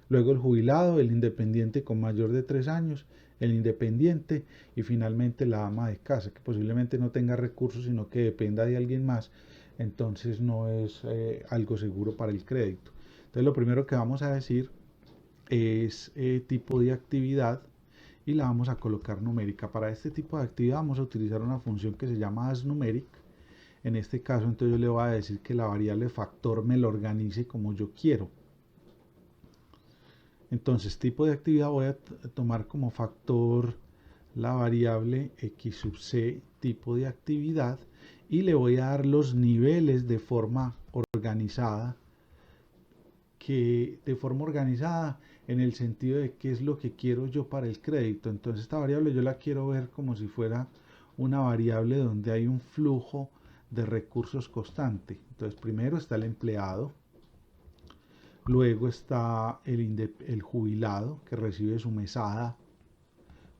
luego el jubilado, el independiente con mayor de 3 años, el independiente y finalmente la ama de casa, que posiblemente no tenga recursos, sino que dependa de alguien más. Entonces no es algo seguro para el crédito. Entonces lo primero que vamos a decir es tipo de actividad y la vamos a colocar numérica. Para este tipo de actividad vamos a utilizar una función que se llama asNumeric. En este caso entonces yo le voy a decir que la variable factor me lo organice como yo quiero. Entonces tipo de actividad voy a tomar como factor la variable x sub c tipo de actividad y le voy a dar los niveles de forma organizada, en el sentido de qué es lo que quiero yo para el crédito. Entonces esta variable yo la quiero ver como si fuera una variable donde hay un flujo de recursos constante. Entonces primero está el empleado, luego está el jubilado que recibe su mesada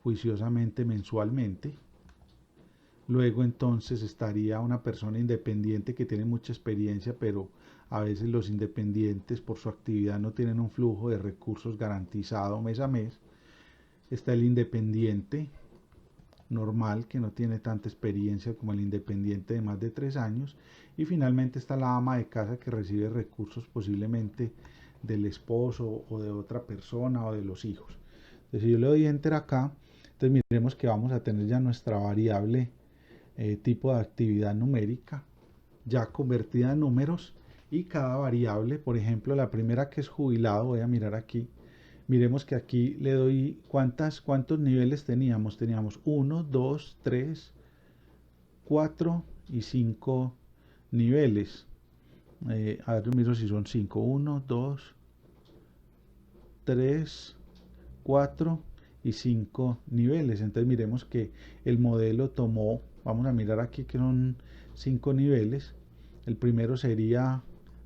juiciosamente mensualmente. Luego entonces estaría una persona independiente que tiene mucha experiencia, pero a veces los independientes por su actividad no tienen un flujo de recursos garantizado mes a mes. Está el independiente normal que no tiene tanta experiencia como el independiente de más de 3 años. Y finalmente está la ama de casa que recibe recursos posiblemente del esposo o de otra persona o de los hijos. Entonces si yo le doy enter acá, entonces miremos que vamos a tener ya nuestra variable tipo de actividad numérica ya convertida en números y cada variable, por ejemplo la primera que es jubilado, voy a mirar aquí, miremos que aquí le doy cuántos niveles teníamos, 1, 2, 3, 4 y 5 niveles. A ver, yo miro si son 5, 1, 2, 3, 4 y 5 niveles. Entonces miremos que el modelo tomó, vamos a mirar aquí que son 5 niveles. El primero sería,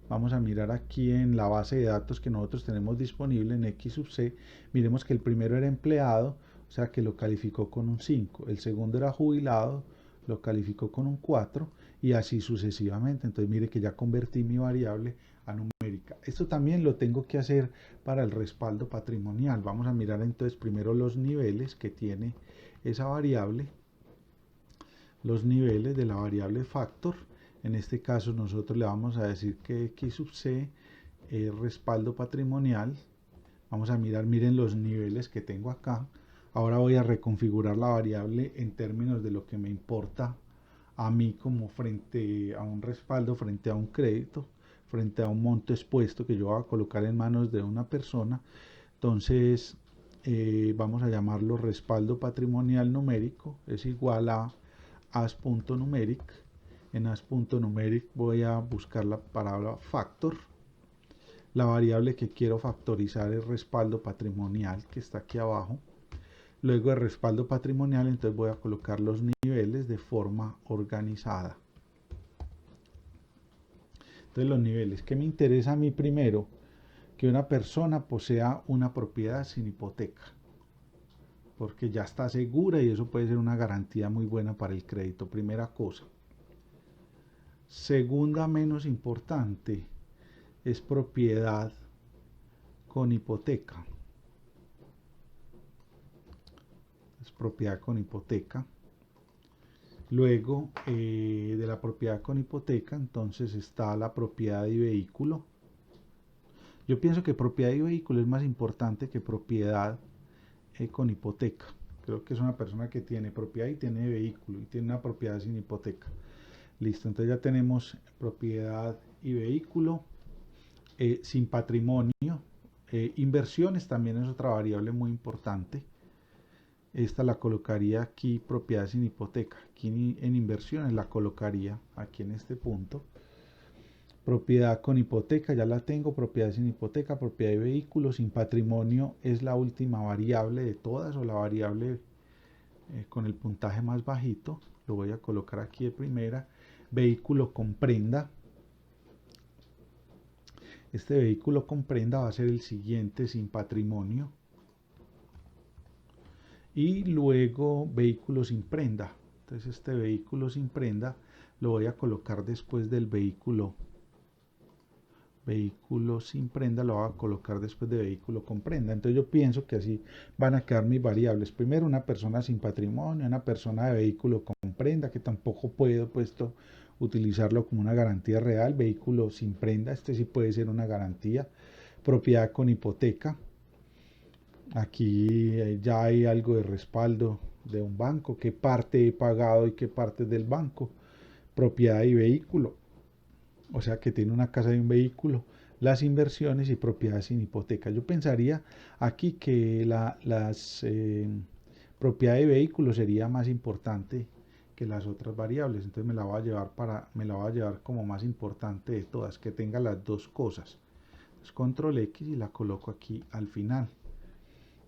vamos a mirar aquí en la base de datos que nosotros tenemos disponible en X sub C, miremos que el primero era empleado, o sea que lo calificó con un 5, el segundo era jubilado, lo calificó con un 4 y así sucesivamente. Entonces mire que ya convertí mi variable a numérica. Esto también lo tengo que hacer para el respaldo patrimonial. Vamos a mirar entonces primero los niveles que tiene esa variable, los niveles de la variable factor. En este caso nosotros le vamos a decir que X sub C es respaldo patrimonial. Vamos a mirar, miren los niveles que tengo acá. Ahora voy a reconfigurar la variable en términos de lo que me importa a mí como frente a un respaldo, frente a un crédito, frente a un monto expuesto que yo voy a colocar en manos de una persona. Entonces vamos a llamarlo respaldo patrimonial numérico, es igual a as.numeric. En as.numeric voy a buscar la palabra factor. La variable que quiero factorizar es respaldo patrimonial, que está aquí abajo. Luego de respaldo patrimonial, entonces voy a colocar los niveles de forma organizada. Entonces los niveles, ¿qué me interesa a mí primero? Que una persona posea una propiedad sin hipoteca, porque ya está segura y eso puede ser una garantía muy buena para el crédito, primera cosa. Segunda menos importante, es propiedad con hipoteca. Es propiedad con hipoteca. Luego de la propiedad con hipoteca, entonces está la propiedad y vehículo. Yo pienso que propiedad y vehículo es más importante que propiedad con hipoteca. Creo que es una persona que tiene propiedad y tiene vehículo y tiene una propiedad sin hipoteca. Listo, entonces ya tenemos propiedad y vehículo. Sin patrimonio. Inversiones también es otra variable muy importante. Esta la colocaría aquí, propiedad sin hipoteca. Aquí en inversiones la colocaría aquí en este punto. Propiedad con hipoteca, ya la tengo. Propiedad sin hipoteca, propiedad de vehículos. Sin patrimonio es la última variable de todas, o la variable con el puntaje más bajito. Lo voy a colocar aquí de primera. Vehículo con prenda. Este vehículo con prenda va a ser el siguiente sin patrimonio. Y luego vehículo sin prenda. Entonces este vehículo sin prenda lo voy a colocar después del vehículo sin prenda, lo voy a colocar después de vehículo con prenda. Entonces yo pienso que así van a quedar mis variables. Primero una persona sin patrimonio, una persona de vehículo con prenda, que tampoco puedo puesto utilizarlo como una garantía real. Vehículo sin prenda, este sí puede ser una garantía. Propiedad con hipoteca. Aquí ya hay algo de respaldo de un banco, qué parte he pagado y qué parte es del banco. Propiedad y vehículo, o sea que tiene una casa y un vehículo. Las inversiones y propiedades sin hipoteca. Yo pensaría aquí que las propiedades de vehículo sería más importante que las otras variables. Entonces me la voy a llevar como más importante de todas, que tenga las dos cosas. Entonces control X y la coloco aquí al final.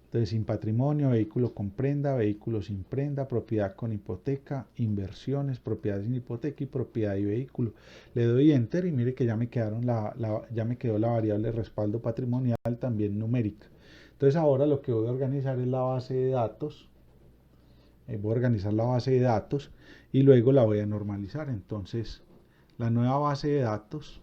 Entonces, sin patrimonio, vehículo con prenda, vehículo sin prenda, propiedad con hipoteca, inversiones, propiedad sin hipoteca y propiedad y vehículo. Le doy Enter y mire que ya me quedó la variable respaldo patrimonial también numérica. Entonces, ahora lo que voy a organizar es la base de datos. Voy a organizar la base de datos y luego la voy a normalizar. Entonces, la nueva base de datos,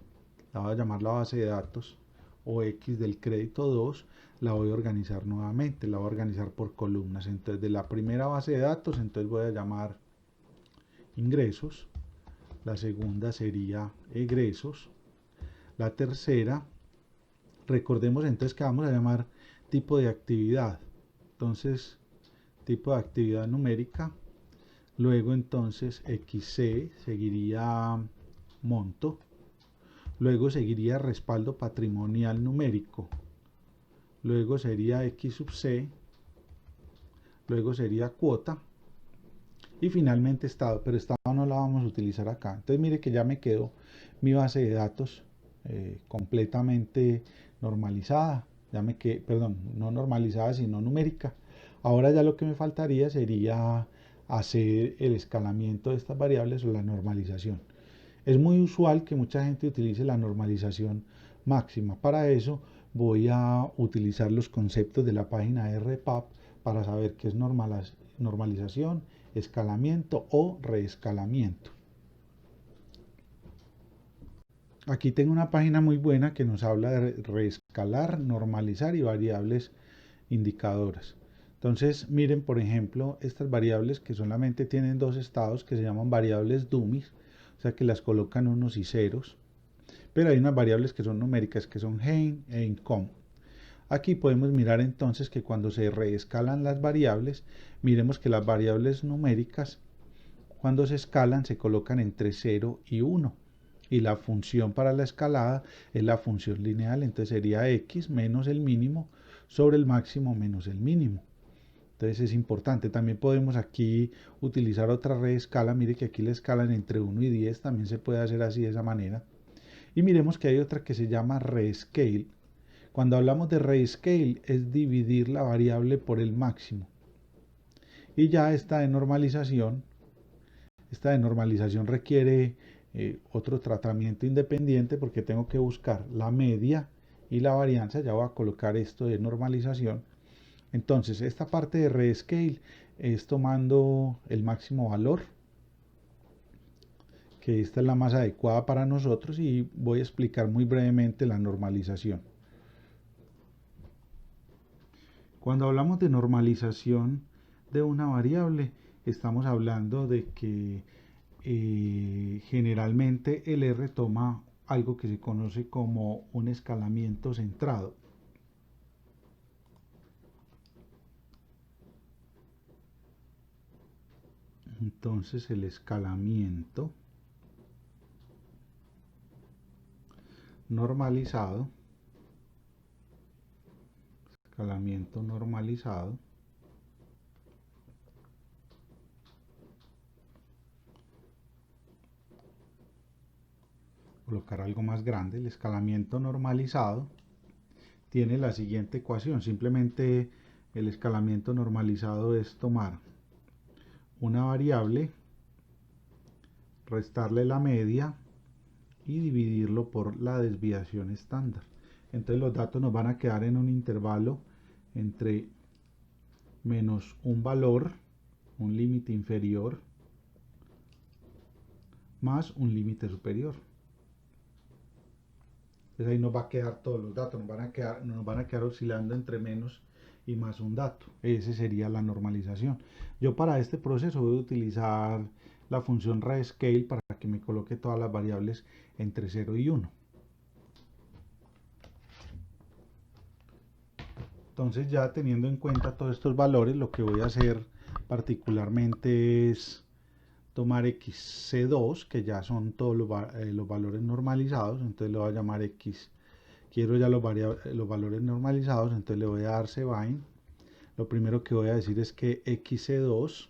la voy a llamar la base de datos OX del crédito 2, la voy a organizar nuevamente, la voy a organizar por columnas. Entonces de la primera base de datos, entonces voy a llamar ingresos, la segunda sería egresos, la tercera, recordemos entonces que vamos a llamar tipo de actividad, entonces tipo de actividad numérica, luego entonces XC seguiría monto, luego seguiría respaldo patrimonial numérico, luego sería X sub C, luego sería cuota y finalmente estado, pero estado no la vamos a utilizar acá. Entonces mire que ya me quedó mi base de datos completamente normalizada, perdón, no normalizada sino numérica. Ahora ya lo que me faltaría sería hacer el escalamiento de estas variables o la normalización. Es muy usual que mucha gente utilice la normalización máxima. Para eso voy a utilizar los conceptos de la página de RPAP para saber qué es normalización, escalamiento o reescalamiento. Aquí tengo una página muy buena que nos habla de reescalar, normalizar y variables indicadoras. Entonces, miren, por ejemplo, estas variables que solamente tienen dos estados que se llaman variables dummies, o sea que las colocan unos y ceros, pero hay unas variables que son numéricas, que son gain e income. Aquí podemos mirar entonces que cuando se reescalan las variables, miremos que las variables numéricas, cuando se escalan, se colocan entre 0 y 1. Y la función para la escalada es la función lineal, entonces sería x menos el mínimo sobre el máximo menos el mínimo. Entonces es importante. También podemos aquí utilizar otra reescala. Mire que aquí la escalan entre 1 y 10. También se puede hacer así de esa manera. Y miremos que hay otra que se llama rescale. Cuando hablamos de rescale es dividir la variable por el máximo. Y ya esta de normalización requiere otro tratamiento independiente porque tengo que buscar la media y la varianza. Ya voy a colocar esto de normalización. Entonces, esta parte de rescale es tomando el máximo valor, que esta es la más adecuada para nosotros, y voy a explicar muy brevemente la normalización. Cuando hablamos de normalización de una variable, estamos hablando de que generalmente el R toma algo que se conoce como un escalamiento centrado. Entonces el escalamiento normalizado colocar algo más grande. El escalamiento normalizado tiene la siguiente ecuación. Simplemente el escalamiento normalizado es tomar una variable, restarle la media y dividirlo por la desviación estándar. Entonces los datos nos van a quedar en un intervalo entre menos un valor, un límite inferior, más un límite superior. Entonces ahí nos va a quedar todos los datos, nos van a quedar oscilando entre menos y más un dato. Esa sería la normalización. Yo para este proceso voy a utilizar la función rescale para que me coloque todas las variables entre 0 y 1. Entonces ya teniendo en cuenta todos estos valores, lo que voy a hacer particularmente es tomar xc2, que ya son todos los valores normalizados. Entonces le voy a llamar x, quiero ya los valores normalizados, entonces le voy a dar cbind. Lo primero que voy a decir es que xc2,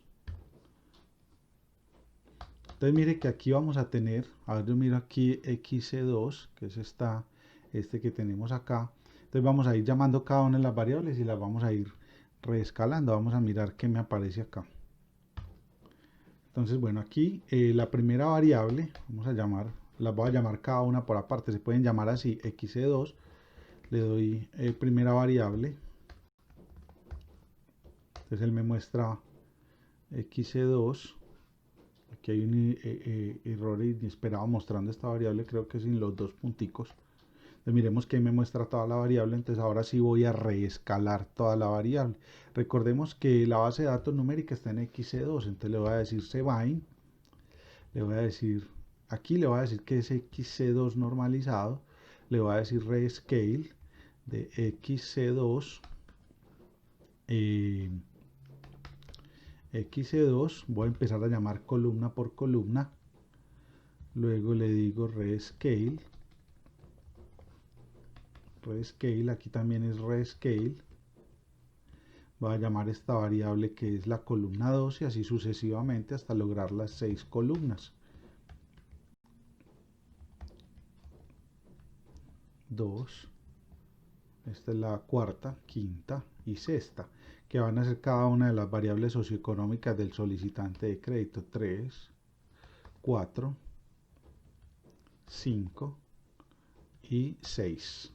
entonces mire que aquí vamos a tener, a ver, yo miro aquí xc2, que es este que tenemos acá. Entonces vamos a ir llamando cada una de las variables y las vamos a ir reescalando. Vamos a mirar qué me aparece acá. Entonces, bueno, aquí la primera variable, las voy a llamar cada una por aparte, se pueden llamar así, xc2, le doy primera variable, entonces él me muestra xc2, aquí hay un error inesperado mostrando esta variable, creo que sin los dos punticos. Entonces miremos que me muestra toda la variable. Entonces ahora sí voy a reescalar toda la variable. Recordemos que la base de datos numérica está en xc2, entonces le voy a decir cbind, le voy a decir, aquí le voy a decir que es xc2 normalizado, le voy a decir rescale de xc2, xc2, voy a empezar a llamar columna por columna, luego le digo rescale, aquí también es rescale, voy a llamar esta variable que es la columna 2 y así sucesivamente hasta lograr las 6 columnas. 2, esta es la cuarta, quinta y sexta, que van a ser cada una de las variables socioeconómicas del solicitante de crédito. 3, 4, 5 y 6.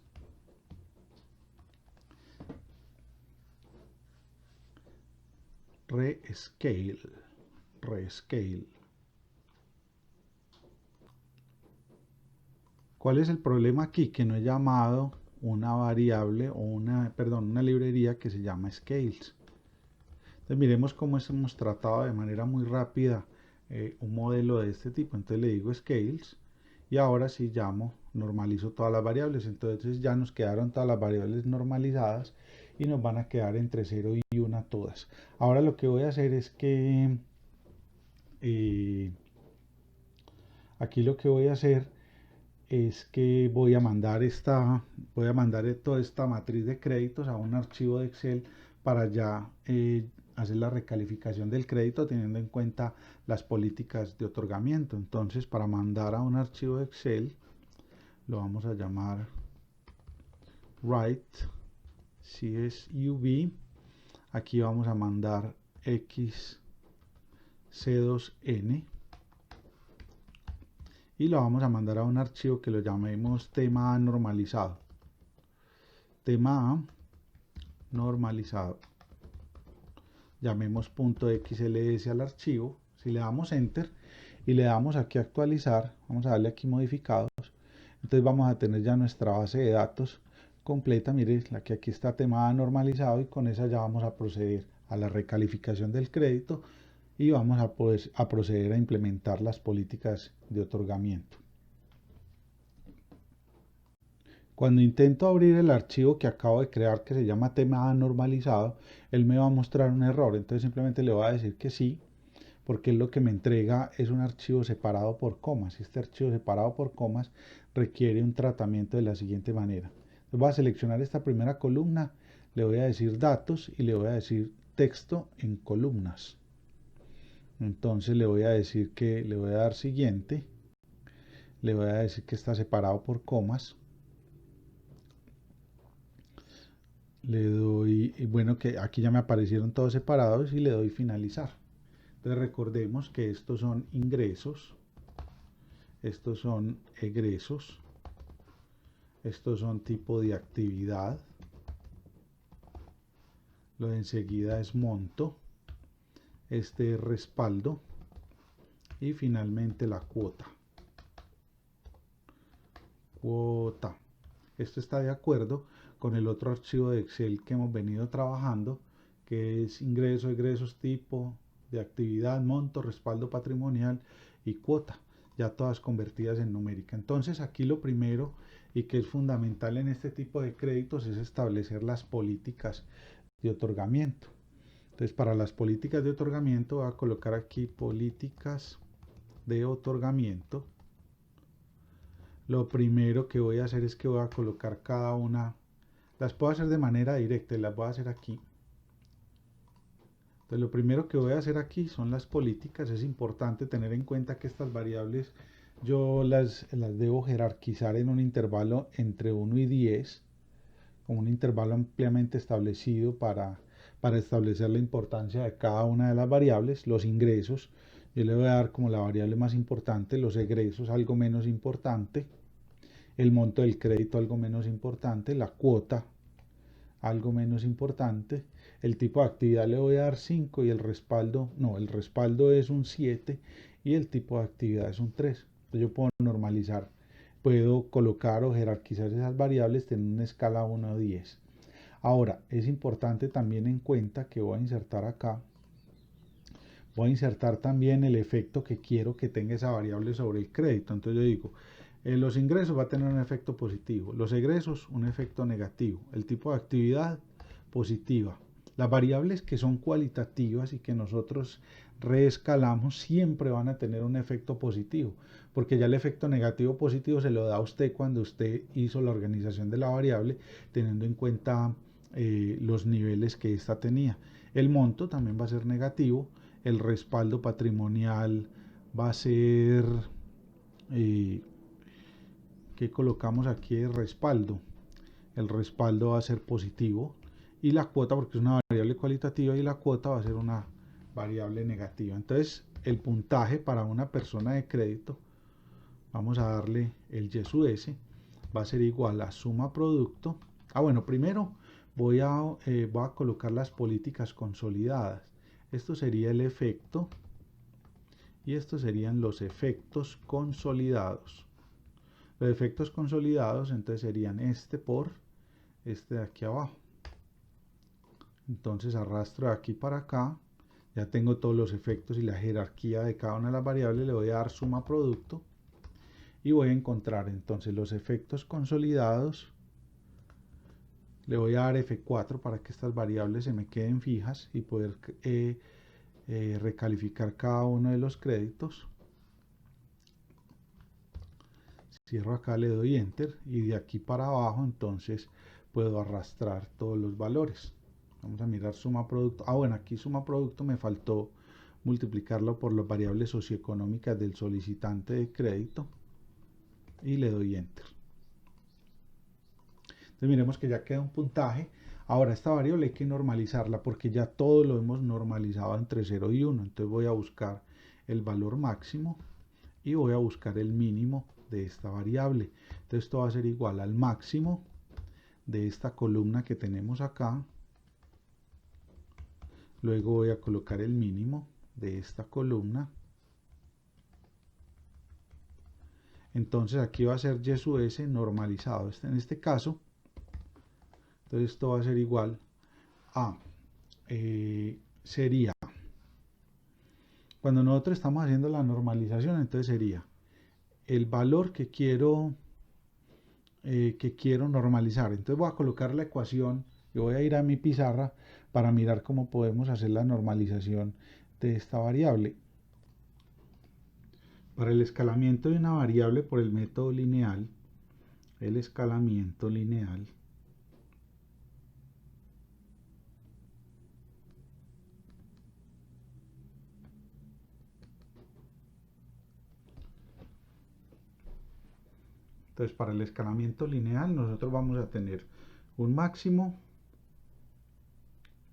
Rescale. ¿Cuál es el problema aquí? Que no he llamado una variable o una librería que se llama scales. Entonces miremos cómo hemos tratado de manera muy rápida un modelo de este tipo. Entonces le digo scales y ahora sí normalizo todas las variables. Entonces ya nos quedaron todas las variables normalizadas y nos van a quedar entre 0 y 1 todas. Ahora lo que voy a hacer es que aquí lo que voy a hacer es que voy a mandar toda esta matriz de créditos a un archivo de Excel para ya hacer la recalificación del crédito teniendo en cuenta las políticas de otorgamiento. Entonces, para mandar a un archivo de Excel, lo vamos a llamar write csv. Aquí vamos a mandar xc2n y lo vamos a mandar a un archivo que lo llamemos tema A normalizado. Tema A normalizado. Llamemos .xls al archivo. Si le damos enter y le damos aquí actualizar, vamos a darle aquí modificados. Entonces vamos a tener ya nuestra base de datos completa. Mire, aquí está tema A normalizado y con esa ya vamos a proceder a la recalificación del crédito y vamos a proceder a implementar las políticas de otorgamiento. Cuando intento abrir el archivo que acabo de crear que se llama tema A normalizado, él me va a mostrar un error. Entonces simplemente le voy a decir que sí, porque lo que me entrega es un archivo separado por comas. Este archivo separado por comas requiere un tratamiento de la siguiente manera. Entonces voy a seleccionar esta primera columna, le voy a decir datos y le voy a decir texto en columnas. Entonces le voy a decir que le voy a dar siguiente, le voy a decir que está separado por comas. Le doy, y bueno, que aquí ya me aparecieron todos separados y le doy finalizar. Entonces recordemos que estos son ingresos, estos son egresos, estos son tipo de actividad, lo de enseguida es monto, este es respaldo y finalmente la cuota. Cuota. Esto está de acuerdo con el otro archivo de Excel que hemos venido trabajando, que es ingreso, egresos, tipo de actividad, monto, respaldo patrimonial y cuota, ya todas convertidas en numérica. Entonces aquí lo primero y que es fundamental en este tipo de créditos es establecer las políticas de otorgamiento. Entonces para las políticas de otorgamiento voy a colocar aquí políticas de otorgamiento. Lo primero que voy a hacer es que voy a colocar cada una, las puedo hacer de manera directa y las voy a hacer aquí. Entonces lo primero que voy a hacer aquí son las políticas. Es importante tener en cuenta que estas variables yo las debo jerarquizar en un intervalo entre 1 y 10, como un intervalo ampliamente establecido para establecer la importancia de cada una de las variables. Los ingresos, yo le voy a dar como la variable más importante, los egresos algo menos importante, el monto del crédito algo menos importante, la cuota algo menos importante, el tipo de actividad le voy a dar 5 y el respaldo, no, el respaldo es un 7 y el tipo de actividad es un 3. Entonces yo puedo normalizar, puedo colocar o jerarquizar esas variables en una escala 1 a 10. Ahora, es importante también en cuenta que voy a insertar acá, voy a insertar también el efecto que quiero que tenga esa variable sobre el crédito. Entonces yo digo, los ingresos va a tener un efecto positivo, los egresos un efecto negativo, el tipo de actividad positiva. Las variables que son cualitativas y que nosotros reescalamos siempre van a tener un efecto positivo, porque ya el efecto negativo positivo se lo da a usted cuando usted hizo la organización de la variable, teniendo en cuenta los niveles que ésta tenía. El monto también va a ser negativo, el respaldo patrimonial va a ser... ¿qué colocamos aquí de respaldo? El respaldo va a ser positivo y la cuota, porque es una variable cualitativa, y la cuota va a ser una variable negativa. Entonces el puntaje para una persona de crédito, vamos a darle el Y sub S, va a ser igual a suma producto. Bueno, primero voy a colocar las políticas consolidadas. Esto sería el efecto y estos serían los efectos consolidados. Los efectos consolidados entonces serían este por este de aquí abajo. Entonces arrastro de aquí para acá, ya tengo todos los efectos y la jerarquía de cada una de las variables, le voy a dar suma producto y voy a encontrar entonces los efectos consolidados, le voy a dar F4 para que estas variables se me queden fijas y poder recalificar cada uno de los créditos. Cierro acá, le doy enter y de aquí para abajo entonces puedo arrastrar todos los valores. Vamos a mirar suma producto. Bueno, aquí suma producto me faltó multiplicarlo por las variables socioeconómicas del solicitante de crédito y le doy enter. Entonces miremos que ya queda un puntaje. Ahora esta variable hay que normalizarla porque ya todo lo hemos normalizado entre 0 y 1. Entonces voy a buscar el valor máximo y voy a buscar el mínimo de esta variable. Entonces esto va a ser igual al máximo de esta columna que tenemos acá. Luego voy a colocar el mínimo de esta columna. Entonces aquí va a ser Y sub S normalizado. En este caso, entonces esto va a ser igual a, sería, cuando nosotros estamos haciendo la normalización, entonces sería el valor que quiero normalizar. Entonces voy a colocar la ecuación y voy a ir a mi pizarra para mirar cómo podemos hacer la normalización de esta variable. Para el escalamiento de una variable por el método lineal, el escalamiento lineal Entonces, para el escalamiento lineal, nosotros vamos a tener un máximo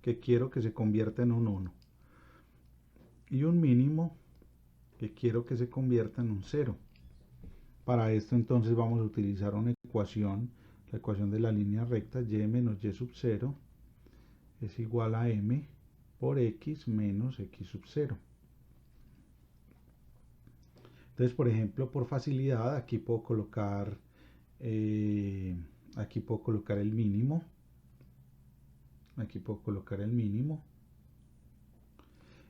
que quiero que se convierta en un 1 y un mínimo que quiero que se convierta en un 0. Para esto entonces vamos a utilizar una ecuación, la ecuación de la línea recta, y menos y sub 0 es igual a m por x menos x sub 0. Entonces, por ejemplo, por facilidad, aquí puedo colocar el mínimo. Aquí puedo colocar el mínimo.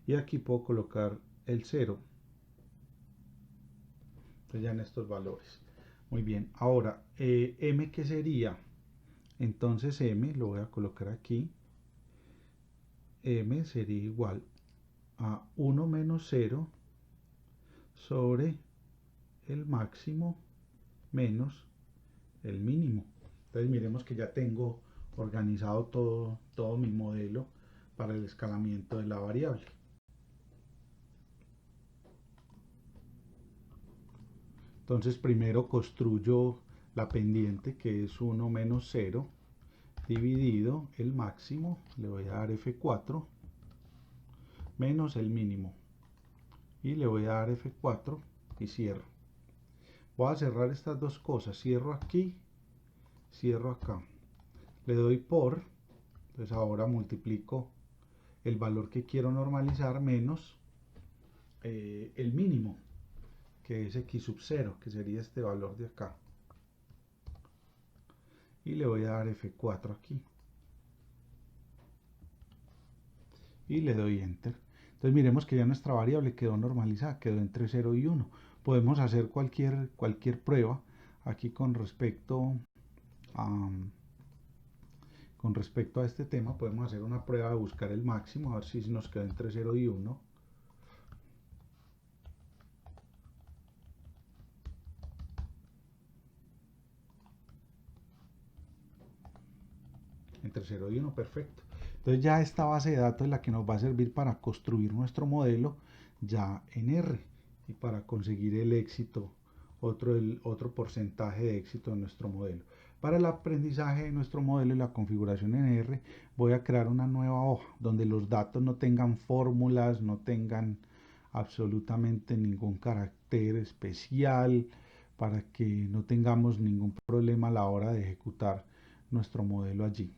Y aquí puedo colocar el 0. Entonces ya en estos valores. Muy bien. Ahora, m, ¿qué sería? Entonces m, lo voy a colocar aquí. M sería igual a 1 menos 0 sobre el máximo menos el mínimo. Entonces miremos que ya tengo organizado todo mi modelo para el escalamiento de la variable. Entonces primero construyo la pendiente, que es 1 menos 0 dividido el máximo, le voy a dar F4 menos el mínimo y le voy a dar F4 y cierro. Voy a cerrar estas dos cosas, cierro aquí, cierro acá, le doy por, entonces ahora multiplico el valor que quiero normalizar menos el mínimo, que es x sub 0, que sería este valor de acá, y le voy a dar F4 aquí y le doy enter. Entonces miremos que ya nuestra variable quedó normalizada, quedó entre 0 y 1. Podemos hacer cualquier prueba aquí con respecto a este tema. Podemos hacer una prueba de buscar el máximo, a ver si nos queda entre 0 y 1. Entre 0 y 1, perfecto. Entonces ya esta base de datos es la que nos va a servir para construir nuestro modelo ya en R y para conseguir el éxito, otro porcentaje de éxito de nuestro modelo. Para el aprendizaje de nuestro modelo y la configuración en R, voy a crear una nueva hoja donde los datos no tengan fórmulas, no tengan absolutamente ningún carácter especial, para que no tengamos ningún problema a la hora de ejecutar nuestro modelo allí.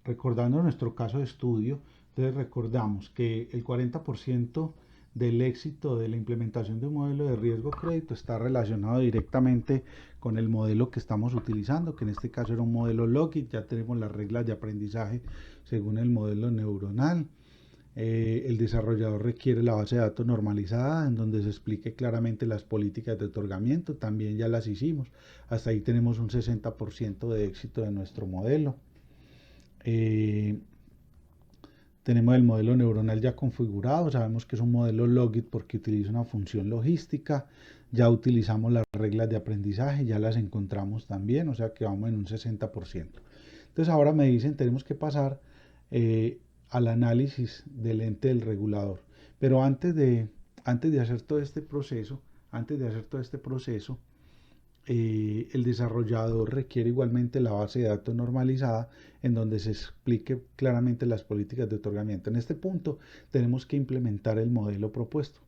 Recordando nuestro caso de estudio, entonces recordamos que el 40% del éxito de la implementación de un modelo de riesgo crédito está relacionado directamente con el modelo que estamos utilizando, que en este caso era un modelo Lockheed. Ya tenemos las reglas de aprendizaje según el modelo neuronal. El desarrollador requiere la base de datos normalizada en donde se explique claramente las políticas de otorgamiento. También ya las hicimos. Hasta ahí tenemos un 60% de éxito de nuestro modelo. Tenemos el modelo neuronal ya configurado, sabemos que es un modelo Lockheed porque utiliza una función logística, ya utilizamos las reglas de aprendizaje, ya las encontramos también, o sea que vamos en un 60%. Entonces ahora me dicen, tenemos que pasar al análisis del ente del regulador. Pero antes de hacer todo este proceso, el desarrollador requiere igualmente la base de datos normalizada en donde se explique claramente las políticas de otorgamiento. En este punto tenemos que implementar el modelo propuesto.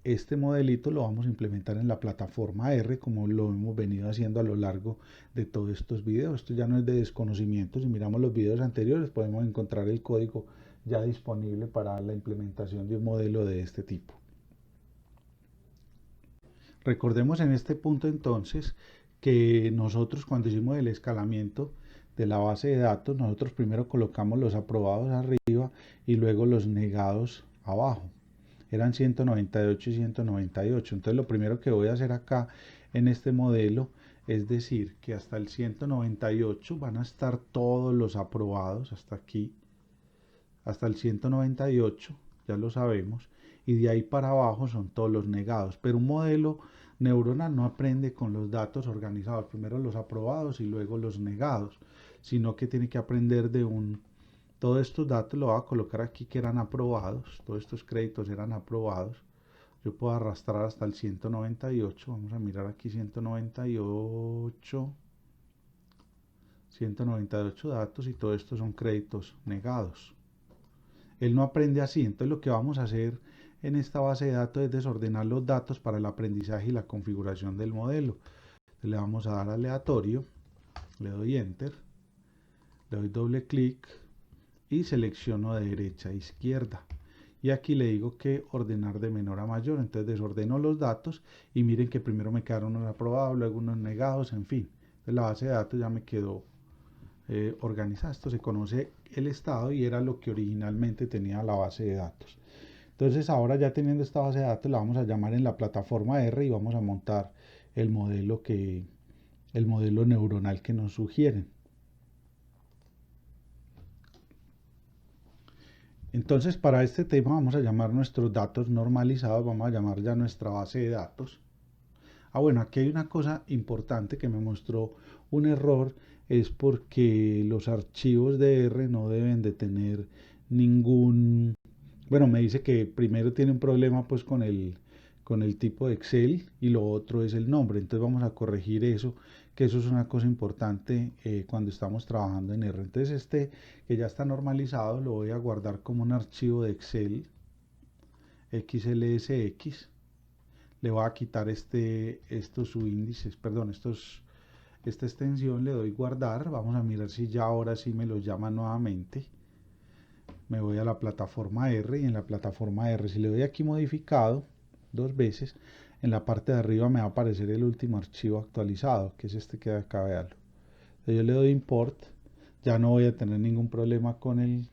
Este modelito lo vamos a implementar en la plataforma R, como lo hemos venido haciendo a lo largo de todos estos videos. Esto ya no es de desconocimiento. Si miramos los videos anteriores podemos encontrar el código ya disponible para la implementación de un modelo de este tipo. Recordemos en este punto entonces que nosotros, cuando hicimos el escalamiento de la base de datos, nosotros primero colocamos los aprobados arriba y luego los negados abajo. Eran 198 y 198. Entonces lo primero que voy a hacer acá en este modelo es decir que hasta el 198 van a estar todos los aprobados, hasta aquí, hasta el 198, ya lo sabemos, y de ahí para abajo son todos los negados. Pero un modelo neuronal no aprende con los datos organizados, primero los aprobados y luego los negados, sino que tiene que aprender de un Todos estos datos los voy a colocar aquí que eran aprobados, todos estos créditos eran aprobados. Yo puedo arrastrar hasta el 198, vamos a mirar aquí 198, 198 datos y todos estos son créditos negados. Él no aprende así, entonces lo que vamos a hacer en esta base de datos es desordenar los datos para el aprendizaje y la configuración del modelo. Entonces le vamos a dar aleatorio, le doy enter, le doy doble clic y selecciono de derecha a izquierda. Y aquí le digo que ordenar de menor a mayor, entonces desordeno los datos y miren que primero me quedaron unos aprobados, luego unos negados, en fin. Entonces la base de datos ya me quedó organizada. Esto se conoce el estado y era lo que originalmente tenía la base de datos. Entonces ahora ya teniendo esta base de datos la vamos a llamar en la plataforma R y vamos a montar el modelo neuronal que nos sugieren. Entonces para este tema vamos a llamar nuestros datos normalizados, vamos a llamar ya nuestra base de datos. Bueno, aquí hay una cosa importante que me mostró un error, es porque los archivos de R no deben de tener ningún... Bueno, me dice que primero tiene un problema pues con el tipo de Excel y lo otro es el nombre, entonces vamos a corregir eso, que eso es una cosa importante cuando estamos trabajando en R. Entonces este que ya está normalizado lo voy a guardar como un archivo de Excel XLSX. Le voy a quitar estos subíndices, perdón, esta extensión, le doy guardar. Vamos a mirar si ya ahora sí me lo llama nuevamente. Me voy a la plataforma R y en la plataforma R, si le doy aquí modificado dos veces, en la parte de arriba me va a aparecer el último archivo actualizado, que es este que acá, veanlo. Entonces yo le doy import, ya no voy a tener ningún problema con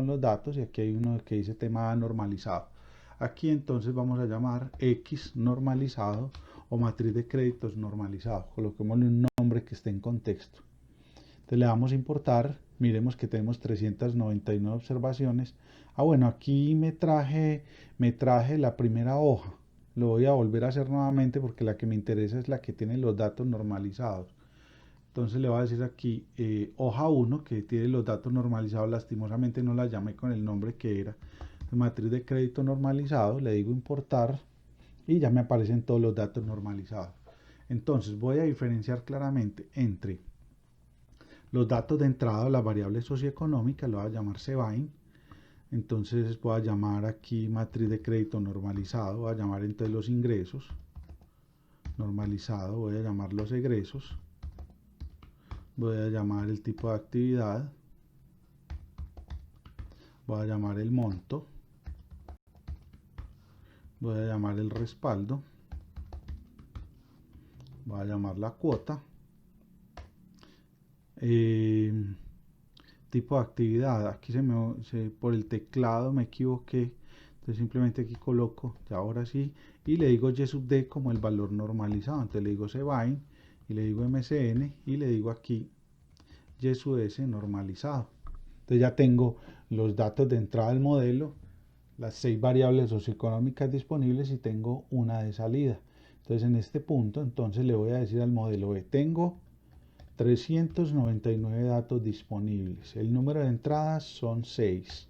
los datos y aquí hay uno que dice tema normalizado. Aquí entonces vamos a llamar X normalizado o matriz de créditos normalizado. Coloquémosle un nombre que esté en contexto. Entonces le damos a importar. Miremos que tenemos 399 observaciones. Bueno, aquí me traje la primera hoja. Lo voy a volver a hacer nuevamente porque la que me interesa es la que tiene los datos normalizados. Entonces le voy a decir aquí hoja 1 que tiene los datos normalizados. Lastimosamente no la llamé con el nombre que era. Matriz de crédito normalizado, le digo importar y ya me aparecen todos los datos normalizados. Entonces voy a diferenciar claramente entre los datos de entrada, las variables socioeconómicas, lo voy a llamar CBAIN. Entonces voy a llamar aquí matriz de crédito normalizado, voy a llamar entonces los ingresos normalizado, voy a llamar los egresos, voy a llamar el tipo de actividad, voy a llamar el monto, voy a llamar el respaldo, voy a llamar la cuota, tipo de actividad, aquí por el teclado me equivoqué, entonces simplemente aquí coloco, ya ahora sí, y le digo y sub d como el valor normalizado, entonces le digo cbain y le digo mcn y le digo aquí y sub s normalizado. Entonces ya tengo los datos de entrada del modelo, las 6 variables socioeconómicas disponibles y tengo una de salida. Entonces en este punto entonces le voy a decir al modelo tengo 399 datos disponibles. El número de entradas son 6.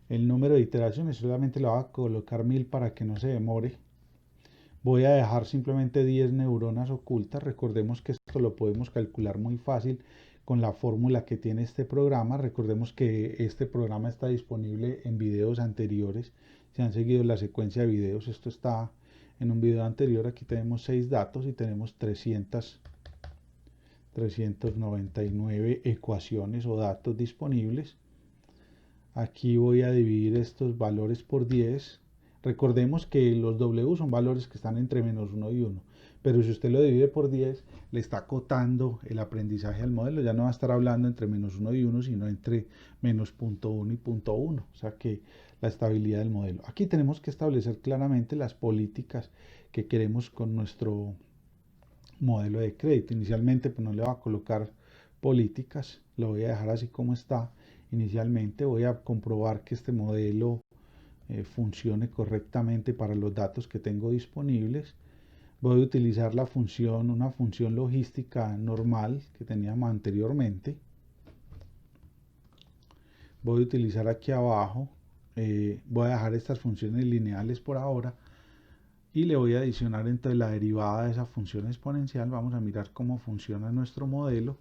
El número de iteraciones solamente le voy a colocar 1000 para que no se demore. Voy a dejar simplemente 10 neuronas ocultas. Recordemos que esto lo podemos calcular muy fácil con la fórmula que tiene este programa. Recordemos que este programa está disponible en videos anteriores. Si han seguido la secuencia de videos, esto está en un video anterior. Aquí tenemos 6 datos y tenemos 399 ecuaciones o datos disponibles. Aquí voy a dividir estos valores por 10. Recordemos que los W son valores que están entre menos 1 y 1. Pero si usted lo divide por 10, le está acotando el aprendizaje al modelo. Ya no va a estar hablando entre menos 1 y 1, sino entre menos 0.1 y 0.1. O sea que la estabilidad del modelo. Aquí tenemos que establecer claramente las políticas que queremos con nuestro modelo de crédito. Inicialmente pues no le voy a colocar políticas, lo voy a dejar así como está. Inicialmente voy a comprobar que este modelo funcione correctamente para los datos que tengo disponibles. Voy a utilizar una función logística normal que teníamos anteriormente. voy a utilizar aquí abajo, voy a dejar estas funciones lineales por ahora y le voy a adicionar entonces la derivada de esa función exponencial. Vamos a mirar cómo funciona nuestro modelo.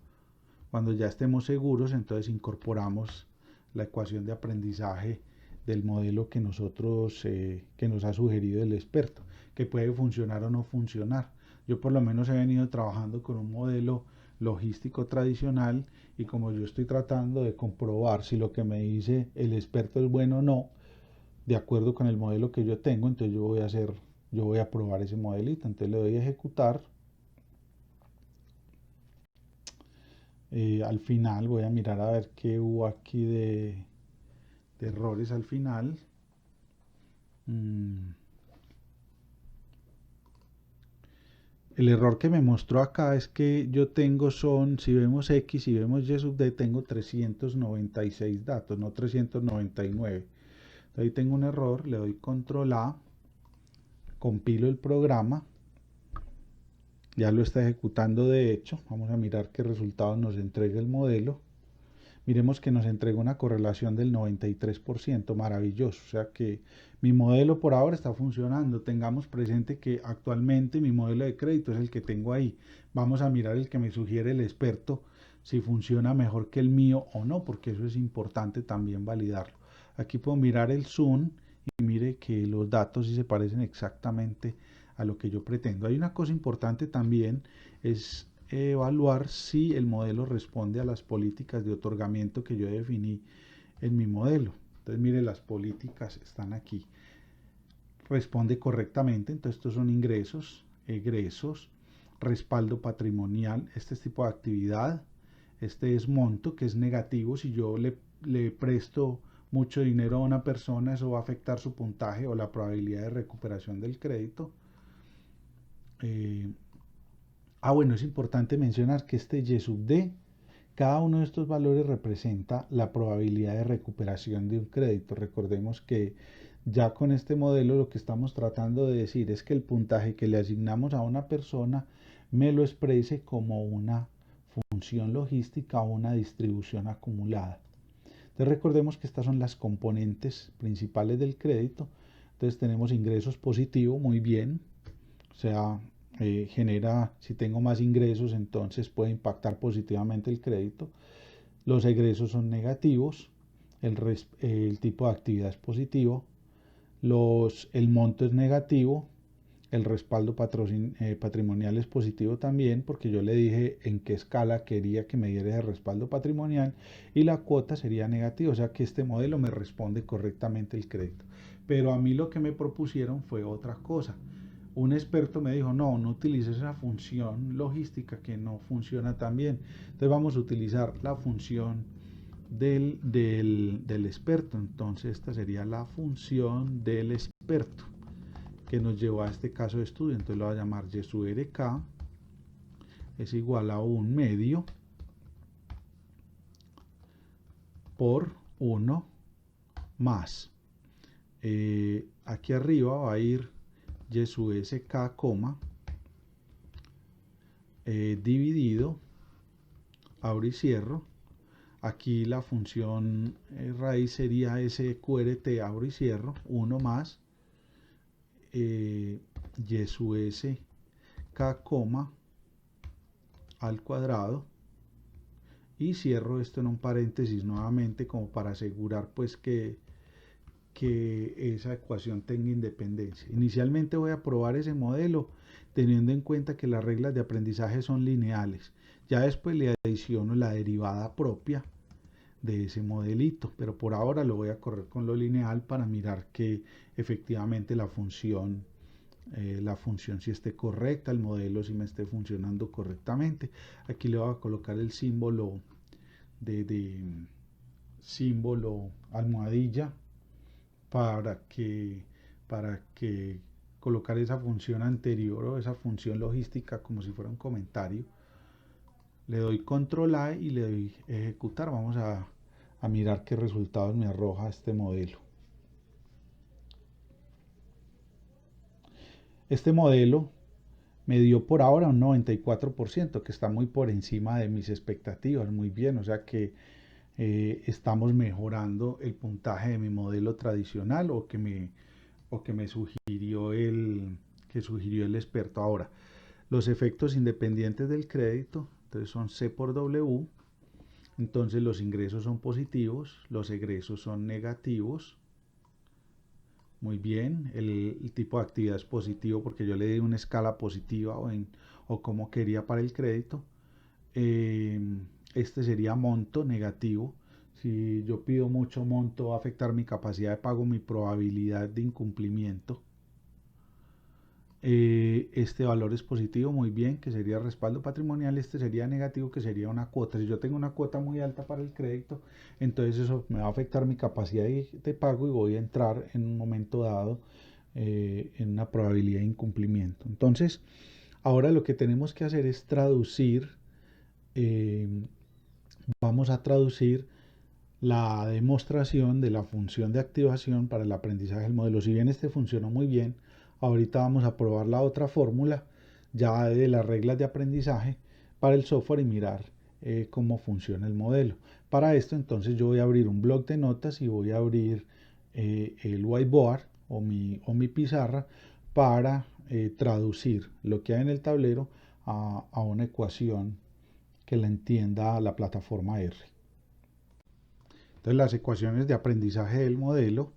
Cuando ya estemos seguros, entonces incorporamos la ecuación de aprendizaje del modelo que que nos ha sugerido el experto, que puede funcionar o no funcionar. Yo por lo menos he venido trabajando con un modelo logístico tradicional y como yo estoy tratando de comprobar si lo que me dice el experto es bueno o no, de acuerdo con el modelo que yo tengo, entonces yo voy a probar ese modelito. Entonces le doy a ejecutar. Al final voy a mirar a ver qué hubo aquí de errores al final. El error que me mostró acá es que yo tengo si vemos X y vemos Y sub D, tengo 396 datos, no 399. Ahí tengo un error, le doy control A, compilo el programa, ya lo está ejecutando de hecho. Vamos a mirar qué resultados nos entrega el modelo. Miremos que nos entrega una correlación del 93%, maravilloso. O sea que mi modelo por ahora está funcionando. Tengamos presente que actualmente mi modelo de crédito es el que tengo ahí. Vamos a mirar el que me sugiere el experto, si funciona mejor que el mío o no, porque eso es importante también validarlo. Aquí puedo mirar el zoom y mire que los datos sí se parecen exactamente a lo que yo pretendo. Hay una cosa importante también, es evaluar si el modelo responde a las políticas de otorgamiento que yo definí en mi modelo. Entonces mire, las políticas están aquí. Responde correctamente, entonces estos son ingresos, egresos, respaldo patrimonial, este es tipo de actividad, este es monto, que es negativo. Si yo le presto mucho dinero a una persona, eso va a afectar su puntaje o la probabilidad de recuperación del crédito. Bueno, es importante mencionar que este Y sub D, cada uno de estos valores representa la probabilidad de recuperación de un crédito. Recordemos que ya con este modelo lo que estamos tratando de decir es que el puntaje que le asignamos a una persona me lo exprese como una función logística o una distribución acumulada. Entonces recordemos que estas son las componentes principales del crédito. Entonces tenemos ingresos positivos, muy bien, o sea, genera, si tengo más ingresos, entonces puede impactar positivamente el crédito. Los egresos son negativos, el tipo de actividad es positivo, el monto es negativo, el respaldo patrimonial es positivo también, porque yo le dije en qué escala quería que me diera ese respaldo patrimonial, y la cuota sería negativa, o sea que este modelo me responde correctamente el crédito. Pero a mí lo que me propusieron fue otra cosa. Un experto me dijo, no, no utilices esa función logística que no funciona tan bien. Entonces vamos a utilizar la función del experto. Entonces esta sería la función del experto que nos llevó a este caso de estudio. Entonces lo voy a llamar Y sub RK es igual a 1 medio por 1 más. Aquí arriba va a ir Y sub SK, dividido, abro y cierro. Aquí la función raíz sería SQRT, abro y cierro, 1 más Y sub SK, al cuadrado, y cierro esto en un paréntesis nuevamente como para asegurar pues que esa ecuación tenga independencia. Inicialmente voy a probar ese modelo teniendo en cuenta que las reglas de aprendizaje son lineales. Ya después le adiciono la derivada propia de ese modelito, pero por ahora lo voy a correr con lo lineal para mirar que efectivamente la función si esté correcta, el modelo si me esté funcionando correctamente. Aquí le voy a colocar el símbolo símbolo almohadilla para que colocar esa función anterior o esa función logística como si fuera un comentario. Le doy control A y le doy ejecutar. Vamos a mirar qué resultados me arroja este modelo. Este modelo me dio por ahora un 94%, que está muy por encima de mis expectativas, muy bien, o sea que estamos mejorando el puntaje de mi modelo tradicional o que me sugirió el experto. Ahora, los efectos independientes del crédito, entonces son C por W, entonces los ingresos son positivos, los egresos son negativos. Muy bien, el tipo de actividad es positivo porque yo le di una escala positiva o como quería para el crédito. Eh, este sería monto negativo. Si yo pido mucho monto va a afectar mi capacidad de pago, mi probabilidad de incumplimiento. Este valor es positivo, muy bien, que sería respaldo patrimonial. Este sería negativo, que sería una cuota. Si yo tengo una cuota muy alta para el crédito, entonces eso me va a afectar mi capacidad de pago y voy a entrar en un momento dado en una probabilidad de incumplimiento. Entonces, ahora lo que tenemos que hacer es traducir, eh, vamos a traducir la demostración de la función de activación para el aprendizaje del modelo. Si bien este funcionó muy bien, ahorita vamos a probar la otra fórmula ya de las reglas de aprendizaje para el software y mirar cómo funciona el modelo. Para esto entonces yo voy a abrir un bloc de notas y voy a abrir el whiteboard o mi pizarra para traducir lo que hay en el tablero a una ecuación que la entienda la plataforma R. Entonces las ecuaciones de aprendizaje del modelo,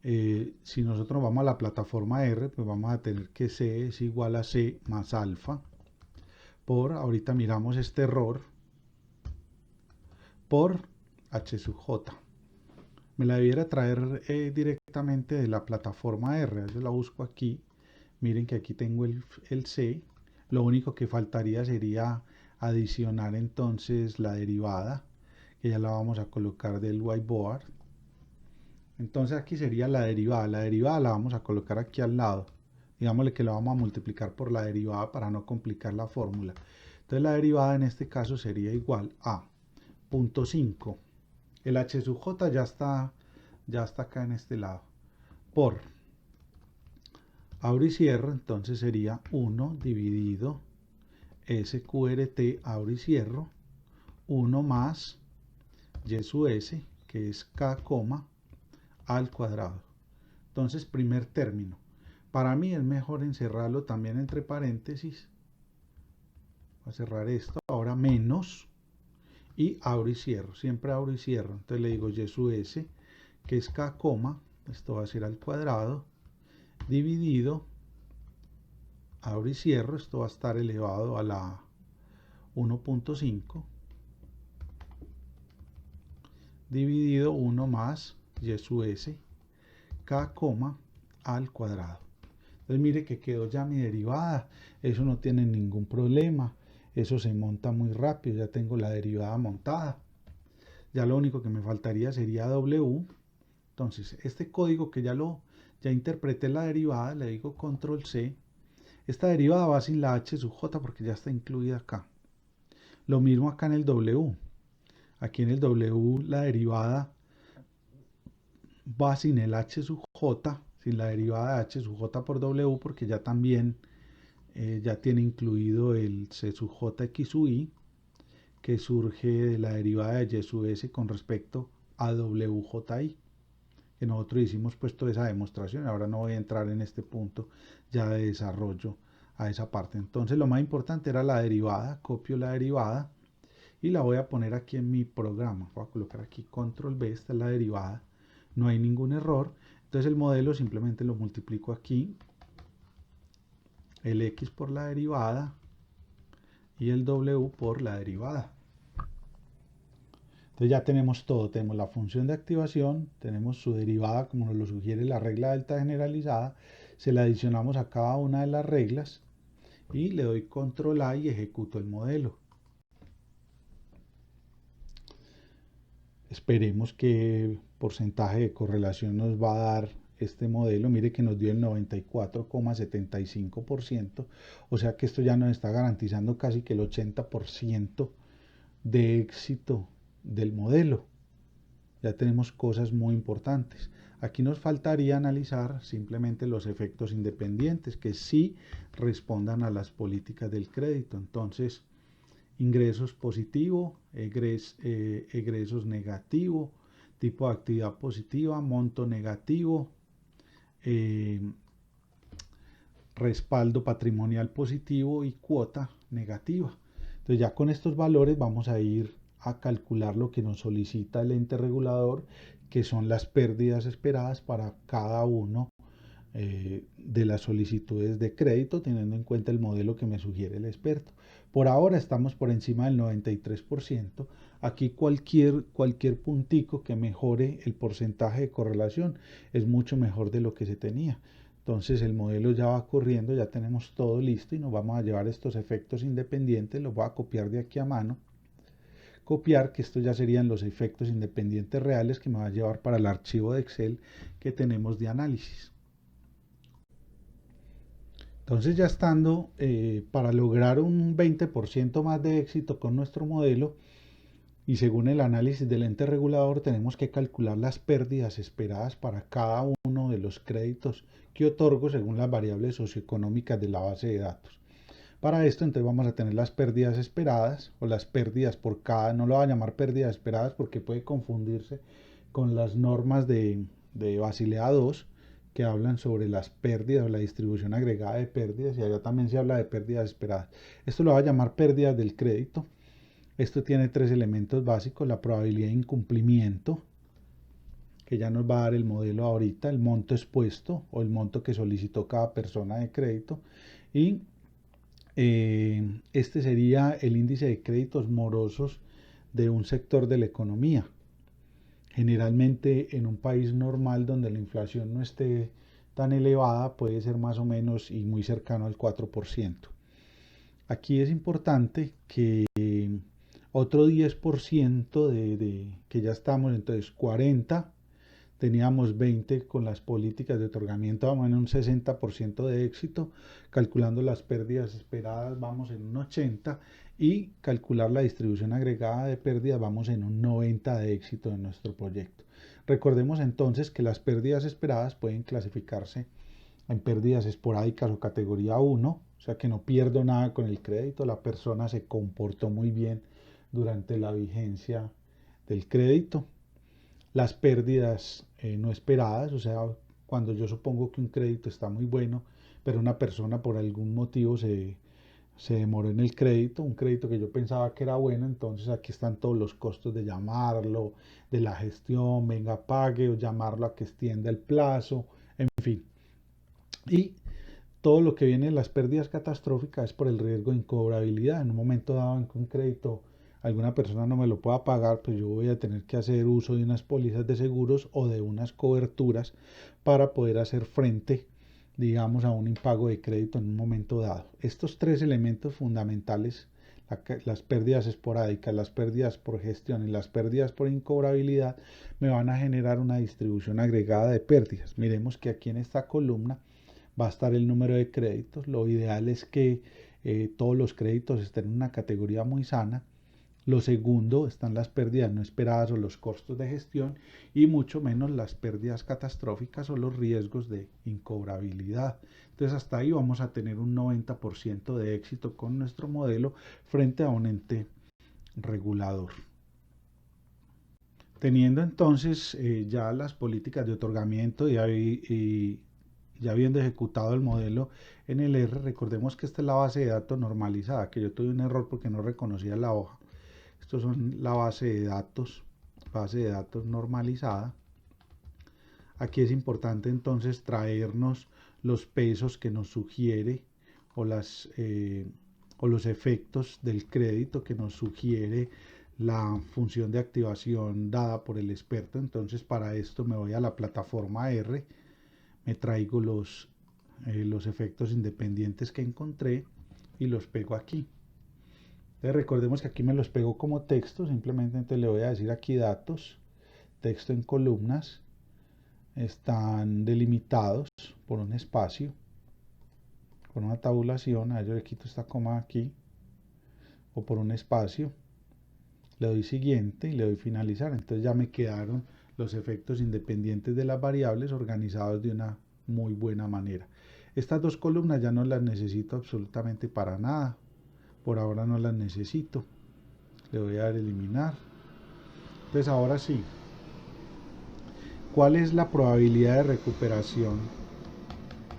si nosotros vamos a la plataforma R, pues vamos a tener que C es igual a C más alfa ahorita miramos este error, por H sub J. Me la debiera traer directamente de la plataforma R, yo la busco aquí, miren que aquí tengo el C, lo único que faltaría sería adicionar entonces la derivada, que ya la vamos a colocar del whiteboard. Entonces aquí sería la derivada la vamos a colocar aquí al lado, digámosle que la vamos a multiplicar por la derivada para no complicar la fórmula. Entonces la derivada en este caso sería igual a 0.5, el h sub j ya está acá en este lado, por abro y cierro, entonces sería 1 dividido SQRT, abro y cierro, 1 más y sub s, que es k, al cuadrado. Entonces, primer término. Para mí es mejor encerrarlo también entre paréntesis. Voy a cerrar esto. Ahora menos. Y abro y cierro. Siempre abro y cierro. Entonces le digo y sub s, que es k, esto va a ser al cuadrado, dividido, abro y cierro. Esto va a estar elevado a la 1.5, dividido 1 más y sub s, k, al cuadrado. Entonces mire que quedó ya mi derivada, eso no tiene ningún problema, eso se monta muy rápido, ya tengo la derivada montada. Ya lo único que me faltaría sería W. Entonces este código que ya interpreté la derivada, le digo control C. Esta derivada va sin la H sub J porque ya está incluida acá. Lo mismo acá en el W. Aquí en el W la derivada va sin el H sub J, sin la derivada de H sub J por W, porque ya también ya tiene incluido el C sub J X sub I, que surge de la derivada de Y sub S con respecto a WJI, que nosotros hicimos pues toda esa demostración. Ahora no voy a entrar en este punto ya de desarrollo a esa parte. Entonces lo más importante era la derivada, copio la derivada y la voy a poner aquí en mi programa. Voy a colocar aquí control B, esta es la derivada, no hay ningún error. Entonces el modelo simplemente lo multiplico aquí, el X por la derivada y el W por la derivada. Entonces ya tenemos todo, tenemos la función de activación, tenemos su derivada como nos lo sugiere la regla delta generalizada, se la adicionamos a cada una de las reglas y le doy control A y ejecuto el modelo. Esperemos qué porcentaje de correlación nos va a dar este modelo. Mire que nos dio el 94,75%, o sea que esto ya nos está garantizando casi que el 80% de éxito del modelo. Ya tenemos cosas muy importantes. Aquí nos faltaría analizar simplemente los efectos independientes que sí respondan a las políticas del crédito. Entonces, ingresos positivo, egresos negativo, tipo de actividad positiva, monto negativo, respaldo patrimonial positivo y cuota negativa. Entonces ya con estos valores vamos a ir a calcular lo que nos solicita el ente regulador, que son las pérdidas esperadas para cada uno de las solicitudes de crédito, teniendo en cuenta el modelo que me sugiere el experto. Por ahora estamos por encima del 93%. Aquí cualquier puntico que mejore el porcentaje de correlación es mucho mejor de lo que se tenía. Entonces el modelo ya va corriendo, ya tenemos todo listo y nos vamos a llevar estos efectos independientes. Los voy a copiar de aquí a mano. Copiar, que estos ya serían los efectos independientes reales que me va a llevar para el archivo de Excel que tenemos de análisis. Entonces ya estando, para lograr un 20% más de éxito con nuestro modelo, y según el análisis del ente regulador, tenemos que calcular las pérdidas esperadas para cada uno de los créditos que otorgo según las variables socioeconómicas de la base de datos. Para esto, entonces vamos a tener las pérdidas esperadas o las pérdidas por cada, no lo voy a llamar pérdidas esperadas porque puede confundirse con las normas de Basilea II, que hablan sobre las pérdidas o la distribución agregada de pérdidas, y allá también se habla de pérdidas esperadas. Esto lo voy a llamar pérdidas del crédito. Esto tiene tres elementos básicos: la probabilidad de incumplimiento, que ya nos va a dar el modelo ahorita, el monto expuesto o el monto que solicitó cada persona de crédito, y este sería el índice de créditos morosos de un sector de la economía. Generalmente en un país normal donde la inflación no esté tan elevada puede ser más o menos y muy cercano al 4%. Aquí es importante que otro 10% que ya estamos, entonces 40, teníamos 20 con las políticas de otorgamiento, vamos en un 60% de éxito, calculando las pérdidas esperadas vamos en un 80, y calcular la distribución agregada de pérdidas vamos en un 90 de éxito en nuestro proyecto. Recordemos entonces que las pérdidas esperadas pueden clasificarse en pérdidas esporádicas o categoría 1, o sea que no pierdo nada con el crédito, la persona se comportó muy bien durante la vigencia del crédito. Las pérdidas no esperadas, o sea, cuando yo supongo que un crédito está muy bueno, pero una persona por algún motivo se demoró en el crédito, un crédito que yo pensaba que era bueno, entonces aquí están todos los costos de llamarlo, de la gestión, venga, pague, o llamarlo a que extienda el plazo, en fin. Y todo lo que viene de las pérdidas catastróficas es por el riesgo de incobrabilidad. En un momento dado en que un crédito alguna persona no me lo pueda pagar, pues yo voy a tener que hacer uso de unas pólizas de seguros o de unas coberturas para poder hacer frente, digamos, a un impago de crédito en un momento dado. Estos tres elementos fundamentales, las pérdidas esporádicas, las pérdidas por gestión y las pérdidas por incobrabilidad, me van a generar una distribución agregada de pérdidas. Miremos que aquí en esta columna va a estar el número de créditos. Lo ideal es que todos los créditos estén en una categoría muy sana. Lo segundo, están las pérdidas no esperadas o los costos de gestión, y mucho menos las pérdidas catastróficas o los riesgos de incobrabilidad. Entonces hasta ahí vamos a tener un 90% de éxito con nuestro modelo frente a un ente regulador. Teniendo entonces ya las políticas de otorgamiento y ya habiendo ejecutado el modelo en el R, recordemos que esta es la base de datos normalizada, que yo tuve un error porque no reconocía la hoja. Estos son la base de datos normalizada. Aquí es importante entonces traernos los pesos que nos sugiere o los efectos del crédito que nos sugiere la función de activación dada por el experto. Entonces para esto me voy a la plataforma R, me traigo los efectos independientes que encontré y los pego aquí. Entonces recordemos que aquí me los pego como texto, simplemente le voy a decir aquí datos, texto en columnas, están delimitados por un espacio, por una tabulación, a ello le quito esta coma aquí, o por un espacio, le doy siguiente y le doy finalizar. Entonces ya me quedaron los efectos independientes de las variables organizados de una muy buena manera. Estas dos columnas ya no las necesito absolutamente para nada, por ahora no las necesito, le voy a dar eliminar. Entonces ahora sí, ¿cuál es la probabilidad de recuperación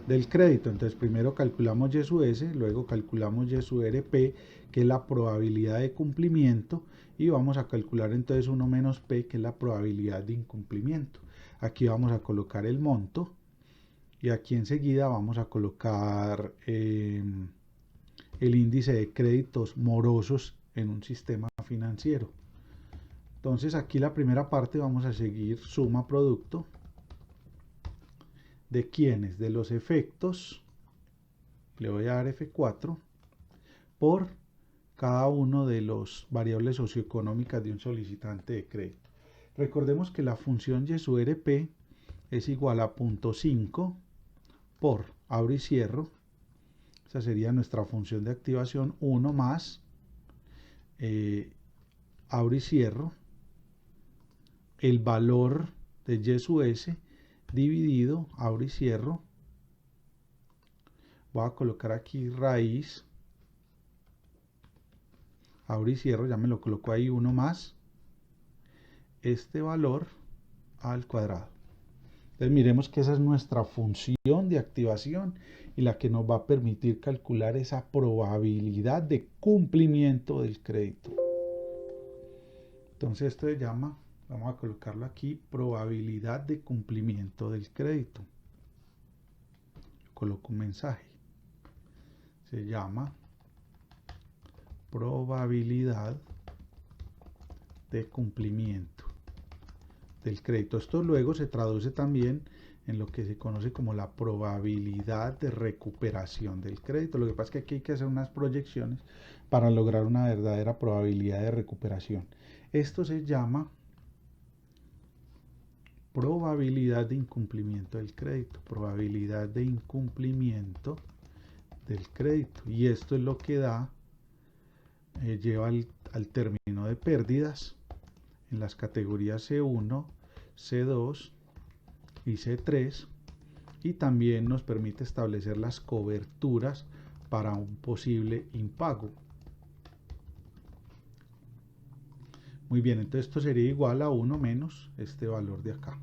del crédito? Entonces primero calculamos Y sub S, luego calculamos Y sub RP, que es la probabilidad de cumplimiento, y vamos a calcular entonces 1 menos P, que es la probabilidad de incumplimiento. Aquí vamos a colocar el monto, y aquí enseguida vamos a colocar el índice de créditos morosos en un sistema financiero. Entonces aquí la primera parte vamos a seguir suma producto. ¿De quiénes? De los efectos, le voy a dar F4, por cada uno de los variables socioeconómicas de un solicitante de crédito. Recordemos que la función Y sub RP es igual a 0.5 por, abro y cierro, esa sería nuestra función de activación, 1 más, abro y cierro, el valor de Y sub S dividido, abro y cierro, voy a colocar aquí raíz, abro y cierro, ya me lo coloco ahí, 1 más este valor al cuadrado. Entonces miremos que esa es nuestra función de activación y la que nos va a permitir calcular esa probabilidad de cumplimiento del crédito. Entonces esto se llama, vamos a colocarlo aquí, probabilidad de cumplimiento del crédito. Coloco un mensaje. Se llama probabilidad de cumplimiento del crédito. Esto luego se traduce también en lo que se conoce como la probabilidad de recuperación del crédito. Lo que pasa es que aquí hay que hacer unas proyecciones para lograr una verdadera probabilidad de recuperación. Esto se llama probabilidad de incumplimiento del crédito, probabilidad de incumplimiento del crédito. Y esto es lo que da, lleva al término de pérdidas en las categorías C1, C2 y C3, y también nos permite establecer las coberturas para un posible impago. Muy bien, entonces esto sería igual a 1 menos este valor de acá.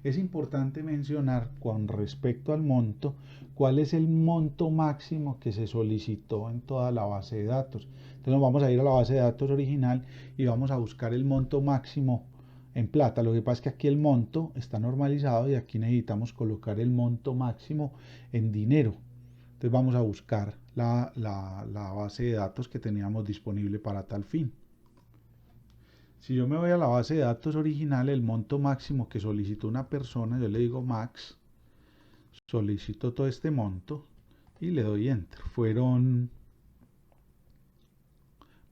Es importante mencionar con respecto al monto, cuál es el monto máximo que se solicitó en toda la base de datos. Entonces nos vamos a ir a la base de datos original y vamos a buscar el monto máximo en plata. Lo que pasa es que aquí el monto está normalizado y aquí necesitamos colocar el monto máximo en dinero. Entonces vamos a buscar la base de datos que teníamos disponible para tal fin. Si yo me voy a la base de datos original, el monto máximo que solicitó una persona, yo le digo max, solicito todo este monto y le doy enter. Fueron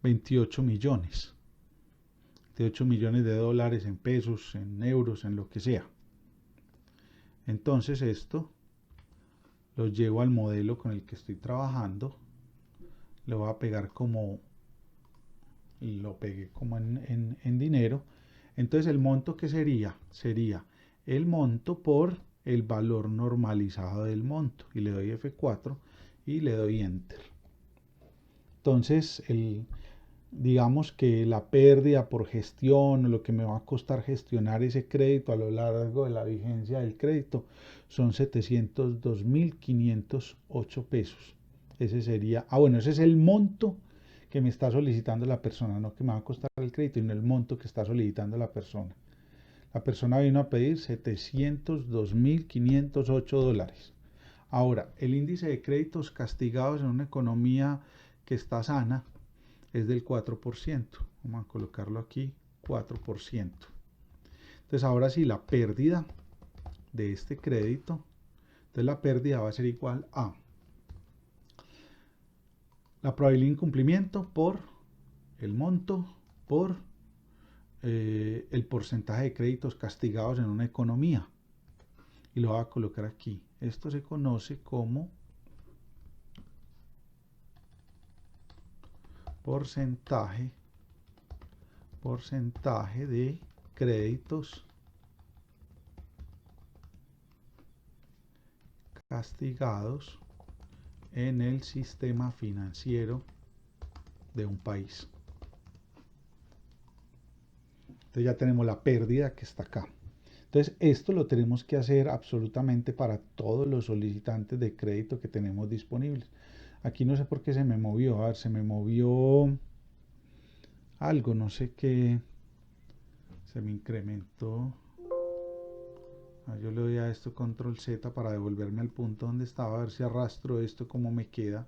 28 millones. 28 millones de dólares en pesos, en euros, en lo que sea. Entonces esto lo llevo al modelo con el que estoy trabajando. Le voy a pegar como, lo pegué como en dinero. Entonces el monto que sería el monto por el valor normalizado del monto, y le doy F4 y le doy enter. Entonces digamos que la pérdida por gestión o lo que me va a costar gestionar ese crédito a lo largo de la vigencia del crédito son 702.508 pesos. Ese sería, bueno, ese es el monto que me está solicitando la persona, no que me va a costar el crédito, sino el monto que está solicitando la persona. La persona vino a pedir 702.508 dólares. Ahora, el índice de créditos castigados en una economía que está sana es del 4%. Vamos a colocarlo aquí, 4%. Entonces, ahora sí, la pérdida de este crédito, entonces la pérdida va a ser igual a la probabilidad de incumplimiento por el monto por el porcentaje de créditos castigados en una economía. Y lo voy a colocar aquí. Esto se conoce como porcentaje de créditos castigados en el sistema financiero de un país. Entonces ya tenemos la pérdida que está acá. Entonces esto lo tenemos que hacer absolutamente para todos los solicitantes de crédito que tenemos disponibles. Aquí no sé por qué se me movió, a ver, se me movió algo, no sé qué, se me incrementó. Yo le doy a esto control Z para devolverme al punto donde estaba, a ver si arrastro esto como me queda.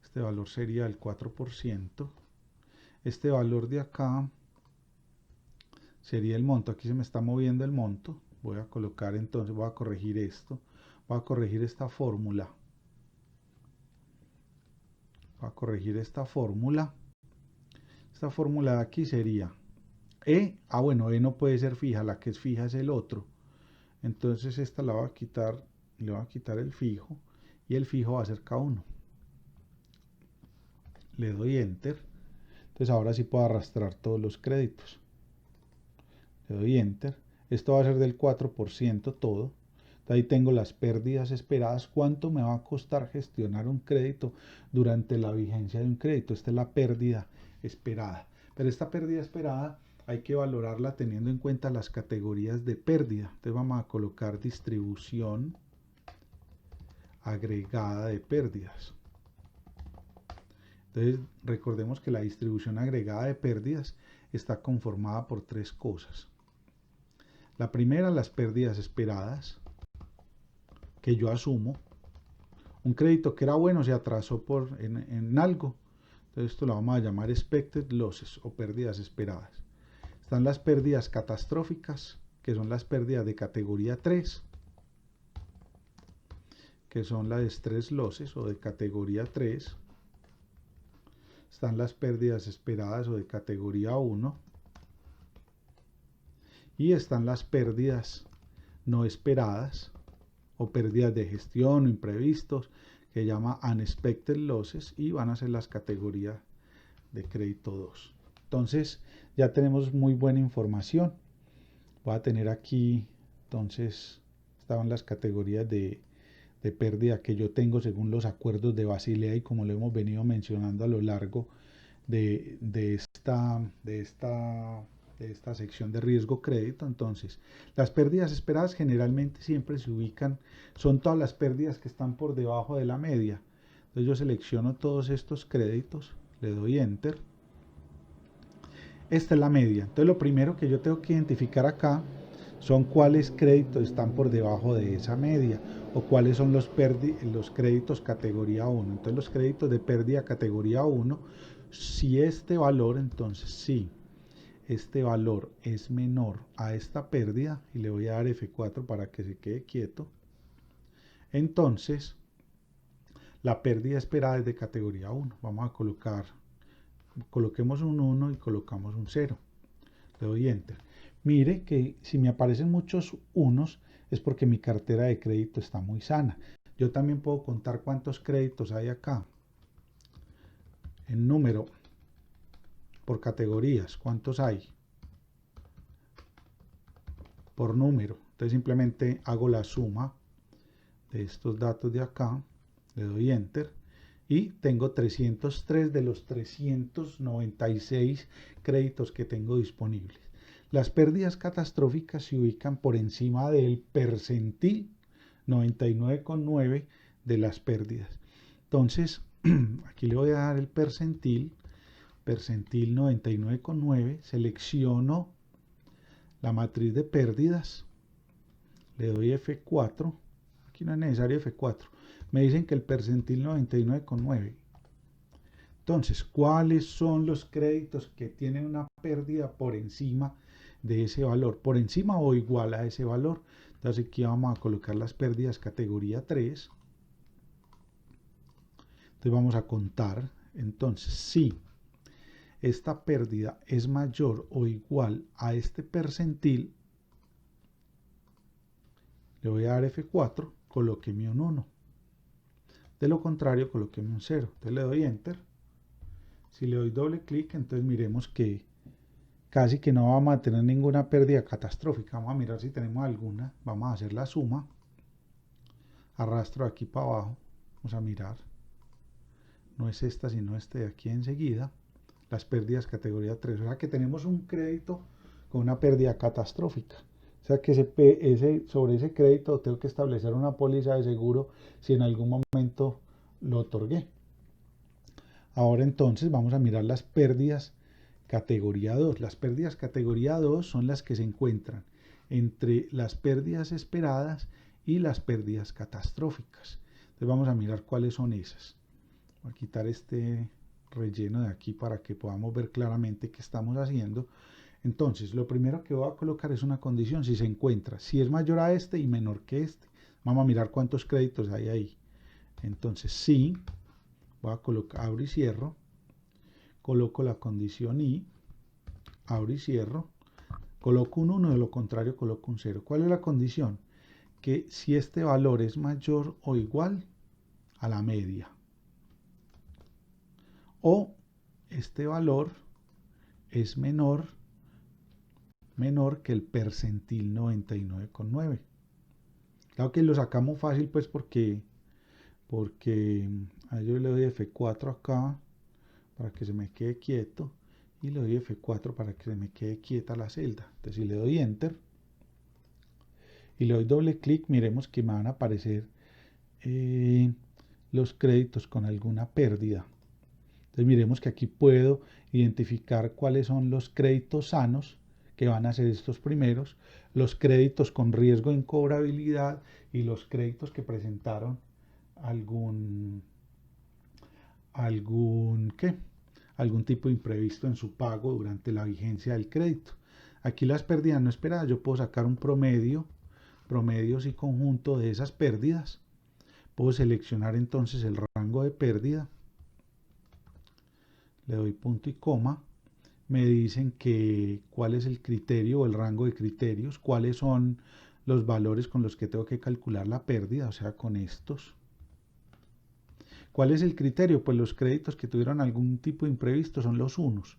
Este valor sería el 4%. Este valor de acá sería el monto. Aquí se me está moviendo el monto. Voy a colocar entonces, voy a corregir esto. Voy a corregir esta fórmula. Voy a corregir esta fórmula. Esta fórmula de aquí sería E. Bueno, E no puede ser fija. La que es fija es el otro. Entonces esta la voy a quitar. Le voy a quitar el fijo. Y el fijo va a ser K1. Le doy Enter. Entonces ahora sí puedo arrastrar todos los créditos. Le doy Enter. Esto va a ser del 4% todo. Ahí tengo las pérdidas esperadas. ¿Cuánto me va a costar gestionar un crédito durante la vigencia de un crédito? Esta es la pérdida esperada. Pero esta pérdida esperada hay que valorarla teniendo en cuenta las categorías de pérdida. Entonces vamos a colocar distribución agregada de pérdidas. Entonces recordemos que la distribución agregada de pérdidas está conformada por tres cosas. La primera, las pérdidas esperadas, que yo asumo. Un crédito que era bueno se atrasó en algo. Entonces esto lo vamos a llamar expected losses o pérdidas esperadas. Están las pérdidas catastróficas, que son las pérdidas de categoría 3, que son las stress losses o de categoría 3. Están las pérdidas esperadas o de categoría 1. Y están las pérdidas no esperadas o pérdidas de gestión o imprevistos, que llama unexpected losses, y van a ser las categorías de crédito 2. Entonces ya tenemos muy buena información. Voy a tener aquí, entonces estaban las categorías de pérdida que yo tengo según los acuerdos de Basilea, y como lo hemos venido mencionando a lo largo de esta sección de riesgo crédito. Entonces, las pérdidas esperadas generalmente siempre se ubican, son todas las pérdidas que están por debajo de la media. Entonces yo selecciono todos estos créditos, le doy Enter. Esta es la media. Entonces lo primero que yo tengo que identificar acá son cuáles créditos están por debajo de esa media, o cuáles son los créditos categoría 1. Entonces los créditos de pérdida categoría 1, si este valor, entonces sí, este valor es menor a esta pérdida, y le voy a dar F4 para que se quede quieto, entonces la pérdida esperada es de categoría 1. Vamos a coloquemos un 1 y colocamos un 0. Le doy Enter. Mire que si me aparecen muchos unos es porque mi cartera de crédito está muy sana. Yo también puedo contar cuántos créditos hay acá en número por categorías. ¿Cuántos hay? Por número. Entonces simplemente hago la suma de estos datos de acá, le doy Enter, y tengo 303 de los 396 créditos que tengo disponibles. Las pérdidas catastróficas se ubican por encima del percentil 99,9 de las pérdidas. Entonces, aquí le voy a dar el percentil 99,9, selecciono la matriz de pérdidas, le doy F4, aquí no es necesario F4, me dicen que el percentil 99,9. Entonces, ¿cuáles son los créditos que tienen una pérdida por encima de ese valor? Por encima o igual a ese valor. Entonces aquí vamos a colocar las pérdidas categoría 3. Entonces vamos a contar. Entonces, si esta pérdida es mayor o igual a este percentil, le voy a dar F4, colóqueme un 1. De lo contrario, colóqueme un 0. Entonces le doy Enter. Si le doy doble clic, entonces miremos que casi que no vamos a tener ninguna pérdida catastrófica. Vamos a mirar si tenemos alguna. Vamos a hacer la suma. Arrastro aquí para abajo. Vamos a mirar. no es esta, sino este de aquí enseguida, las pérdidas categoría 3. O sea que tenemos un crédito con una pérdida catastrófica. O sea que sobre ese crédito tengo que establecer una póliza de seguro si en algún momento lo otorgué. Ahora entonces vamos a mirar las pérdidas categoría 2. Las pérdidas categoría 2 son las que se encuentran entre las pérdidas esperadas y las pérdidas catastróficas. Entonces vamos a mirar cuáles son esas. Voy a quitar este relleno de aquí para que podamos ver claramente qué estamos haciendo. Entonces, lo primero que voy a colocar es una condición, si se encuentra, si es mayor a este y menor que este. Vamos a mirar cuántos créditos hay ahí. Entonces, sí, voy a colocar, abro y cierro, coloco la condición y, abro y cierro, coloco un 1, de lo contrario coloco un 0. ¿Cuál es la condición? Que si este valor es mayor o igual a la media, o este valor es menor que el percentil 99,9. Claro que lo sacamos fácil pues porque a yo le doy F4 acá para que se me quede quieto y le doy F4 para que se me quede quieta la celda. Entonces si le doy Enter y le doy doble clic, miremos que me van a aparecer los créditos con alguna pérdida. Entonces miremos que aquí puedo identificar cuáles son los créditos sanos, que van a ser estos primeros, los créditos con riesgo de incobrabilidad y los créditos que presentaron algún tipo de imprevisto en su pago durante la vigencia del crédito. Aquí las pérdidas no esperadas, yo puedo sacar un promedios y conjunto de esas pérdidas. Puedo seleccionar entonces el rango de pérdida, le doy punto y coma, me dicen que cuál es el criterio o el rango de criterios, cuáles son los valores con los que tengo que calcular la pérdida, o sea, con estos. ¿Cuál es el criterio? Pues los créditos que tuvieron algún tipo de imprevisto son los unos.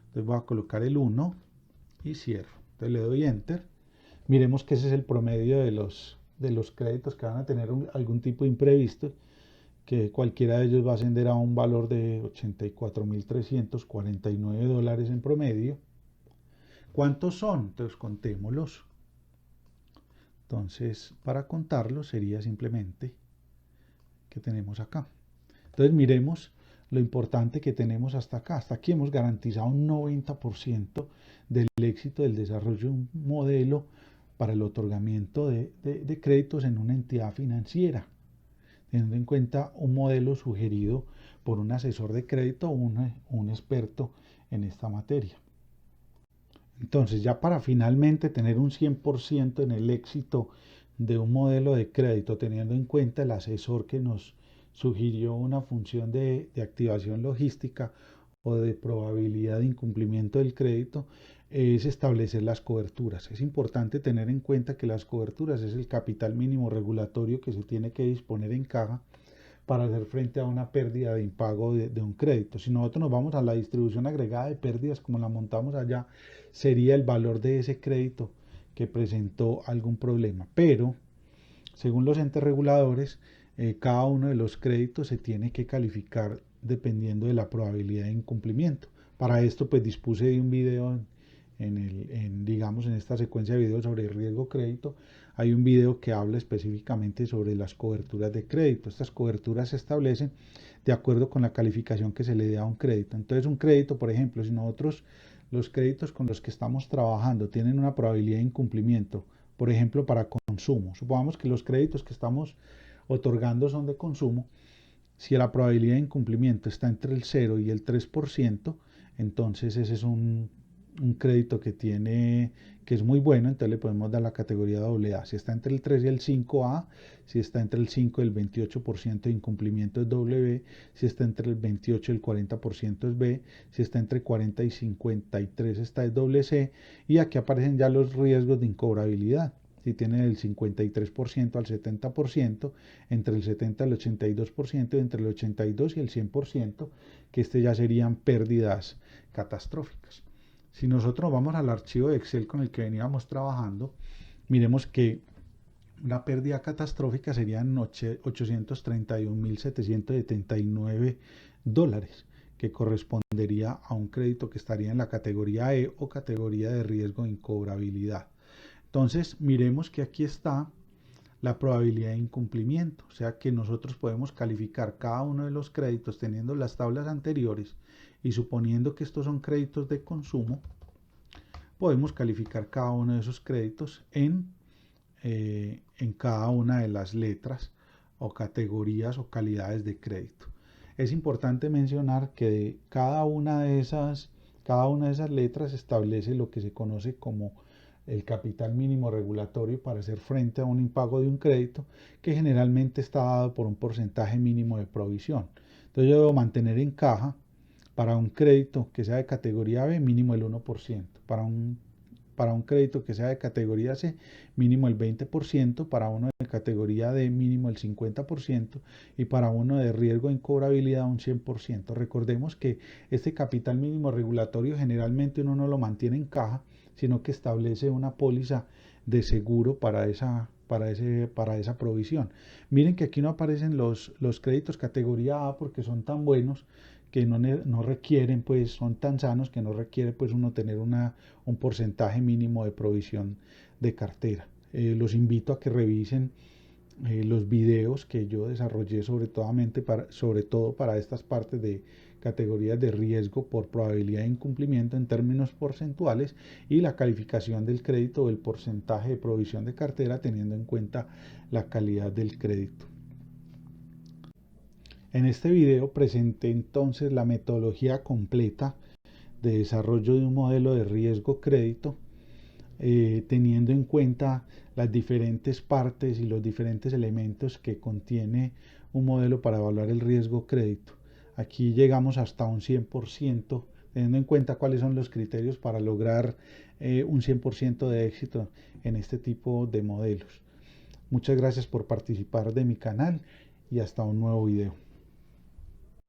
Entonces voy a colocar el 1 y cierro. Entonces le doy Enter. Miremos que ese es el promedio de los créditos que van a tener algún tipo de imprevisto, que cualquiera de ellos va a ascender a un valor de $84.349 en promedio. ¿Cuántos son? Entonces contémoslos. Entonces, para contarlos sería simplemente que tenemos acá. Entonces miremos lo importante que tenemos hasta acá. Hasta aquí hemos garantizado un 90% del éxito del desarrollo de un modelo para el otorgamiento de créditos en una entidad financiera, teniendo en cuenta un modelo sugerido por un asesor de crédito o un experto en esta materia. Entonces, ya para finalmente tener un 100% en el éxito de un modelo de crédito, teniendo en cuenta el asesor que nos sugirió una función de activación logística o de probabilidad de incumplimiento del crédito, es establecer las coberturas. Es importante tener en cuenta que las coberturas es el capital mínimo regulatorio que se tiene que disponer en caja para hacer frente a una pérdida de impago de un crédito. Si nosotros nos vamos a la distribución agregada de pérdidas, como la montamos allá, sería el valor de ese crédito que presentó algún problema. Pero, según los entes reguladores, cada uno de los créditos se tiene que calificar dependiendo de la probabilidad de incumplimiento. Para esto, pues dispuse de un video digamos, en esta secuencia de videos sobre riesgo crédito. Hay un video que habla específicamente sobre las coberturas de crédito. Estas coberturas se establecen de acuerdo con la calificación que se le dé a un crédito. Entonces, un crédito, por ejemplo, si nosotros los créditos con los que estamos trabajando tienen una probabilidad de incumplimiento, por ejemplo, para consumo. Supongamos que los créditos que estamos otorgando son de consumo. Si la probabilidad de incumplimiento está entre el 0 y el 3%, entonces ese es un crédito que es muy bueno, entonces le podemos dar la categoría AA. Si está entre el 3 y el 5A, si está entre el 5 y el 28% de incumplimiento es W, si está entre el 28 y el 40% es B, si está entre 40 y 53 está es C, y aquí aparecen ya los riesgos de incobrabilidad. Si tiene del 53% al 70%, entre el 70 y el 82%, entre el 82 y el 100%, que ya serían pérdidas catastróficas. Si nosotros vamos al archivo de Excel con el que veníamos trabajando, miremos que una pérdida catastrófica serían $831.779 dólares, que correspondería a un crédito que estaría en la categoría E o categoría de riesgo de incobrabilidad. Entonces, miremos que aquí está la probabilidad de incumplimiento, o sea que nosotros podemos calificar cada uno de los créditos teniendo las tablas anteriores y suponiendo que estos son créditos de consumo, podemos calificar cada uno de esos créditos en cada una de las letras o categorías o calidades de crédito. Es importante mencionar que cada una de esas letras establece lo que se conoce como el capital mínimo regulatorio para hacer frente a un impago de un crédito, que generalmente está dado por un porcentaje mínimo de provisión. Entonces yo debo mantener en caja para un crédito que sea de categoría B mínimo el 1%, para un crédito que sea de categoría C, mínimo el 20%, para uno de categoría D, mínimo el 50%, y para uno de riesgo de incobrabilidad un 100%. Recordemos que este capital mínimo regulatorio generalmente uno no lo mantiene en caja, sino que establece una póliza de seguro para esa provisión. Miren que aquí no aparecen los créditos categoría A porque son tan buenos que no requieren, pues son tan sanos que no requiere pues uno tener un porcentaje mínimo de provisión de cartera. Los invito a que revisen los videos que yo desarrollé sobre todo para estas partes de categorías de riesgo por probabilidad de incumplimiento en términos porcentuales y la calificación del crédito o el porcentaje de provisión de cartera teniendo en cuenta la calidad del crédito. En este video presenté entonces la metodología completa de desarrollo de un modelo de riesgo crédito, teniendo en cuenta las diferentes partes y los diferentes elementos que contiene un modelo para evaluar el riesgo crédito. Aquí llegamos hasta un 100%, teniendo en cuenta cuáles son los criterios para lograr un 100% de éxito en este tipo de modelos. Muchas gracias por participar de mi canal y hasta un nuevo video.